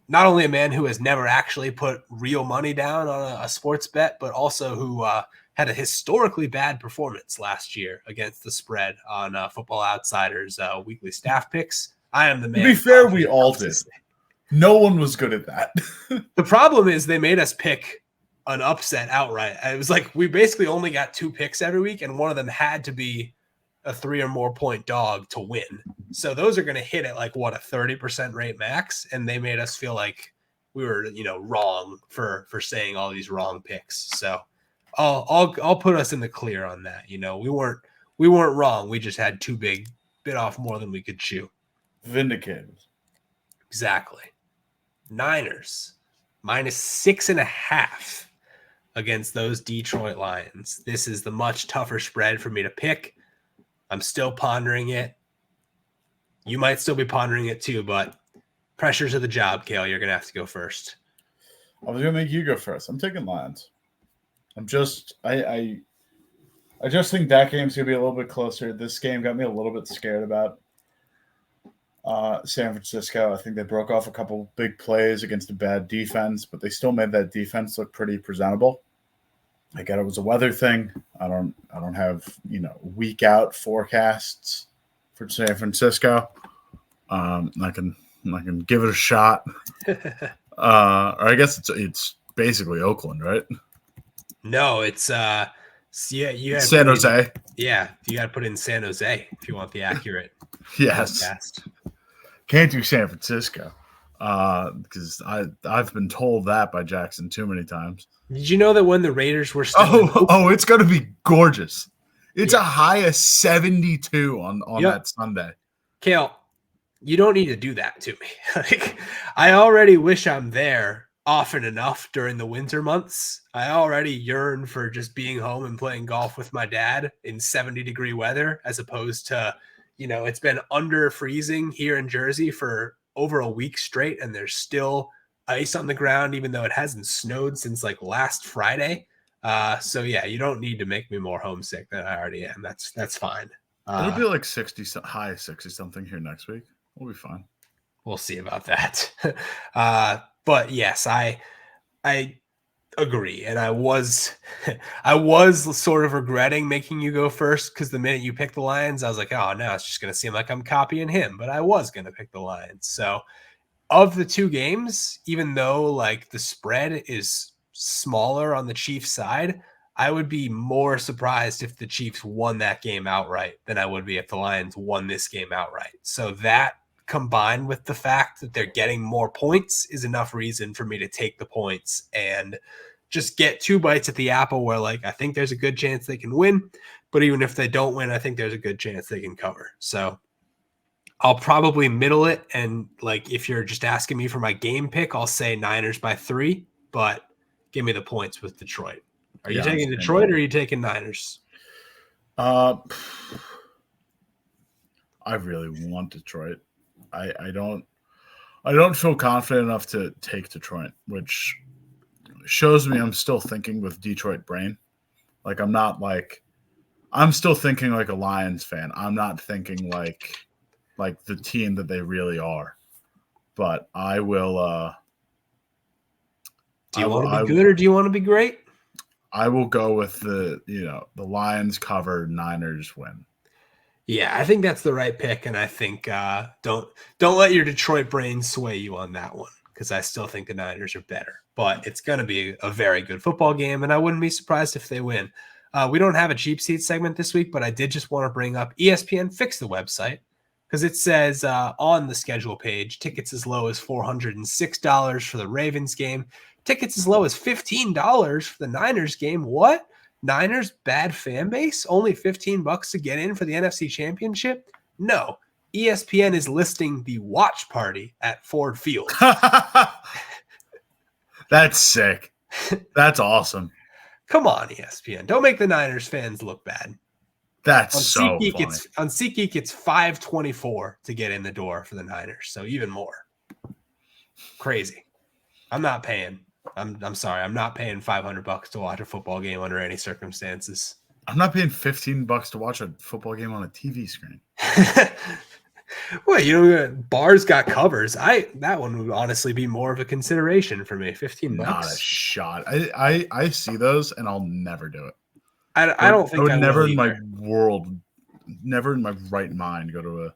not only a man who has never actually put real money down on a sports bet, but also who had a historically bad performance last year against the spread on Football Outsiders weekly staff picks. I am the man. To be fair, we all did. No one was good at that. The problem is they made us pick an upset outright. It was like we basically only got 2 picks every week, and one of them had to be a 3 or more point dog to win. So those are going to hit at like what, a 30% rate max, and they made us feel like we were wrong for saying all these wrong picks. So I'll put us in the clear on that. We weren't wrong. We just had too bit off more than we could chew. Vindicated. Exactly. Niners -6.5 against those Detroit Lions. This is the much tougher spread for me to pick. I'm still pondering it. You might still be pondering it too, but pressures of the job, Kale. You're going to have to go first. I was going to make you go first. I'm taking Lions. I just think that game's going to be a little bit closer. This game got me a little bit scared about San Francisco. I think they broke off a couple big plays against a bad defense, but they still made that defense look pretty presentable. I get it was a weather thing. I don't have week out forecasts for San Francisco. I can give it a shot. Or I guess it's basically Oakland, right? No, it's you San Jose. Yeah, you got to put in San Jose if you want the accurate. Yes. Forecast. Can't do San Francisco because I've been told that by Jackson too many times. Did you know that when the Raiders were still it's going to be gorgeous. It's a high of 72 on that Sunday. Kale, you don't need to do that to me. Like, I already wish I'm there often enough during the winter months. I already yearn for just being home and playing golf with my dad in 70-degree weather, as opposed to, it's been under freezing here in Jersey for over a week straight, and there's still ice on the ground, even though it hasn't snowed since like last Friday. So yeah, you don't need to make me more homesick than I already am. That's fine. It'll be like 60, high 60 something here next week. We'll be fine. We'll see about that. But yes, I agree, and I was sort of regretting making you go first, because the minute you picked the Lions, I was like, oh, now it's just going to seem like I'm copying him. But I was going to pick the Lions. So of the 2 games, even though like the spread is smaller on the Chiefs side, I would be more surprised if the Chiefs won that game outright than I would be if the Lions won this game outright. So that, combined with the fact that they're getting more points, is enough reason for me to take the points and just get 2 bites at the apple where, like, I think there's a good chance they can win, but even if they don't win, I think there's a good chance they can cover. So I'll probably middle it, and like, if you're just asking me for my game pick, I'll say Niners by 3, but give me the points with Detroit. Are you taking Detroit or are you taking Niners? I really want Detroit. I don't feel confident enough to take Detroit, which shows me I'm still thinking with Detroit brain. Like, I'm still thinking like a Lions fan. I'm not thinking like the team that they really are. But I will. Do you want to be good or do you want to be great? I will go with the Lions cover, Niners win. Yeah, I think that's the right pick, and I think don't let your Detroit brain sway you on that one, because I still think the Niners are better. But it's going to be a very good football game, and I wouldn't be surprised if they win. We don't have a cheap seat segment this week, but I did just want to bring up ESPN fixed the website, because it says on the schedule page, tickets as low as $406 for the Ravens game, tickets as low as $15 for the Niners game. What? Niners bad fan base? Only $15 to get in for the NFC Championship? No. ESPN is listing the watch party at Ford Field. That's sick. That's awesome. Come on, ESPN. Don't make the Niners fans look bad. That's on so SeatGeek, funny. On SeatGeek, it's $524 to get in the door for the Niners, so even more. Crazy. I'm not paying. I'm sorry. I'm not paying $500 to watch a football game under any circumstances. I'm not paying $15 to watch a football game on a TV screen. Well, you know, bars got covers. That one would honestly be more of a consideration for me. $15. Not a shot. I see those and I'll never do it. I don't think I would I never will in my either. world, never in my right mind go to a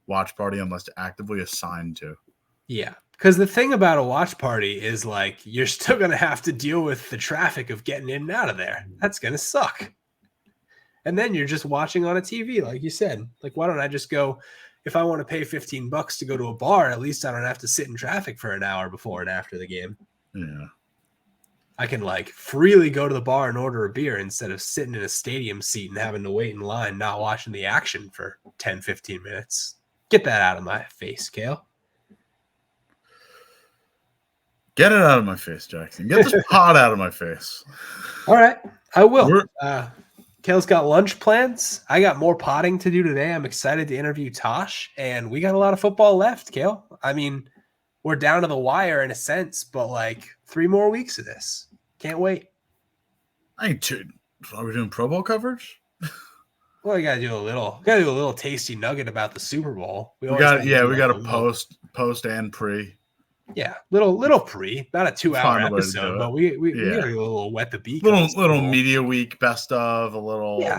watch party unless actively assigned to. Yeah. Because the thing about a watch party is like you're still going to have to deal with the traffic of getting in and out of there. That's going to suck. And then you're just watching on a TV, like you said. Like, why don't I just go? If I want to pay $15 to go to a bar, at least I don't have to sit in traffic for an hour before and after the game. Yeah. I can like freely go to the bar and order a beer instead of sitting in a stadium seat and having to wait in line, not watching the action for 10, 15 minutes. Get that out of my face, Kale. Get it out of my face, Jackson. Get this pot out of my face. All right. I will. Kale's got lunch plans. I got more potting to do today. I'm excited to interview Tosh, and we got a lot of football left, Kale. I mean, we're down to the wire in a sense, but like 3 more weeks of this. Can't wait. Are we doing Pro Bowl coverage? Well, we gotta do a little tasty nugget about the Super Bowl. We got a post and pre. Yeah, little pre, not a 2-hour episode, but we gotta do a little wet the beak. Little media week best of,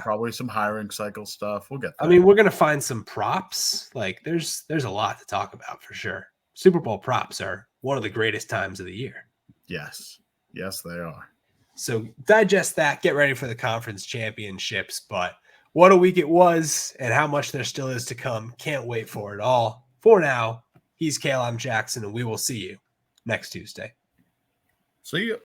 probably some hiring cycle stuff. We'll get there. I mean, we're gonna find some props. Like there's a lot to talk about for sure. Super Bowl props are one of the greatest times of the year. Yes, they are. So digest that, get ready for the conference championships, but what a week it was and how much there still is to come. Can't wait for it all. For now, he's Kale, I'm Jackson, and we will see you next Tuesday. See you.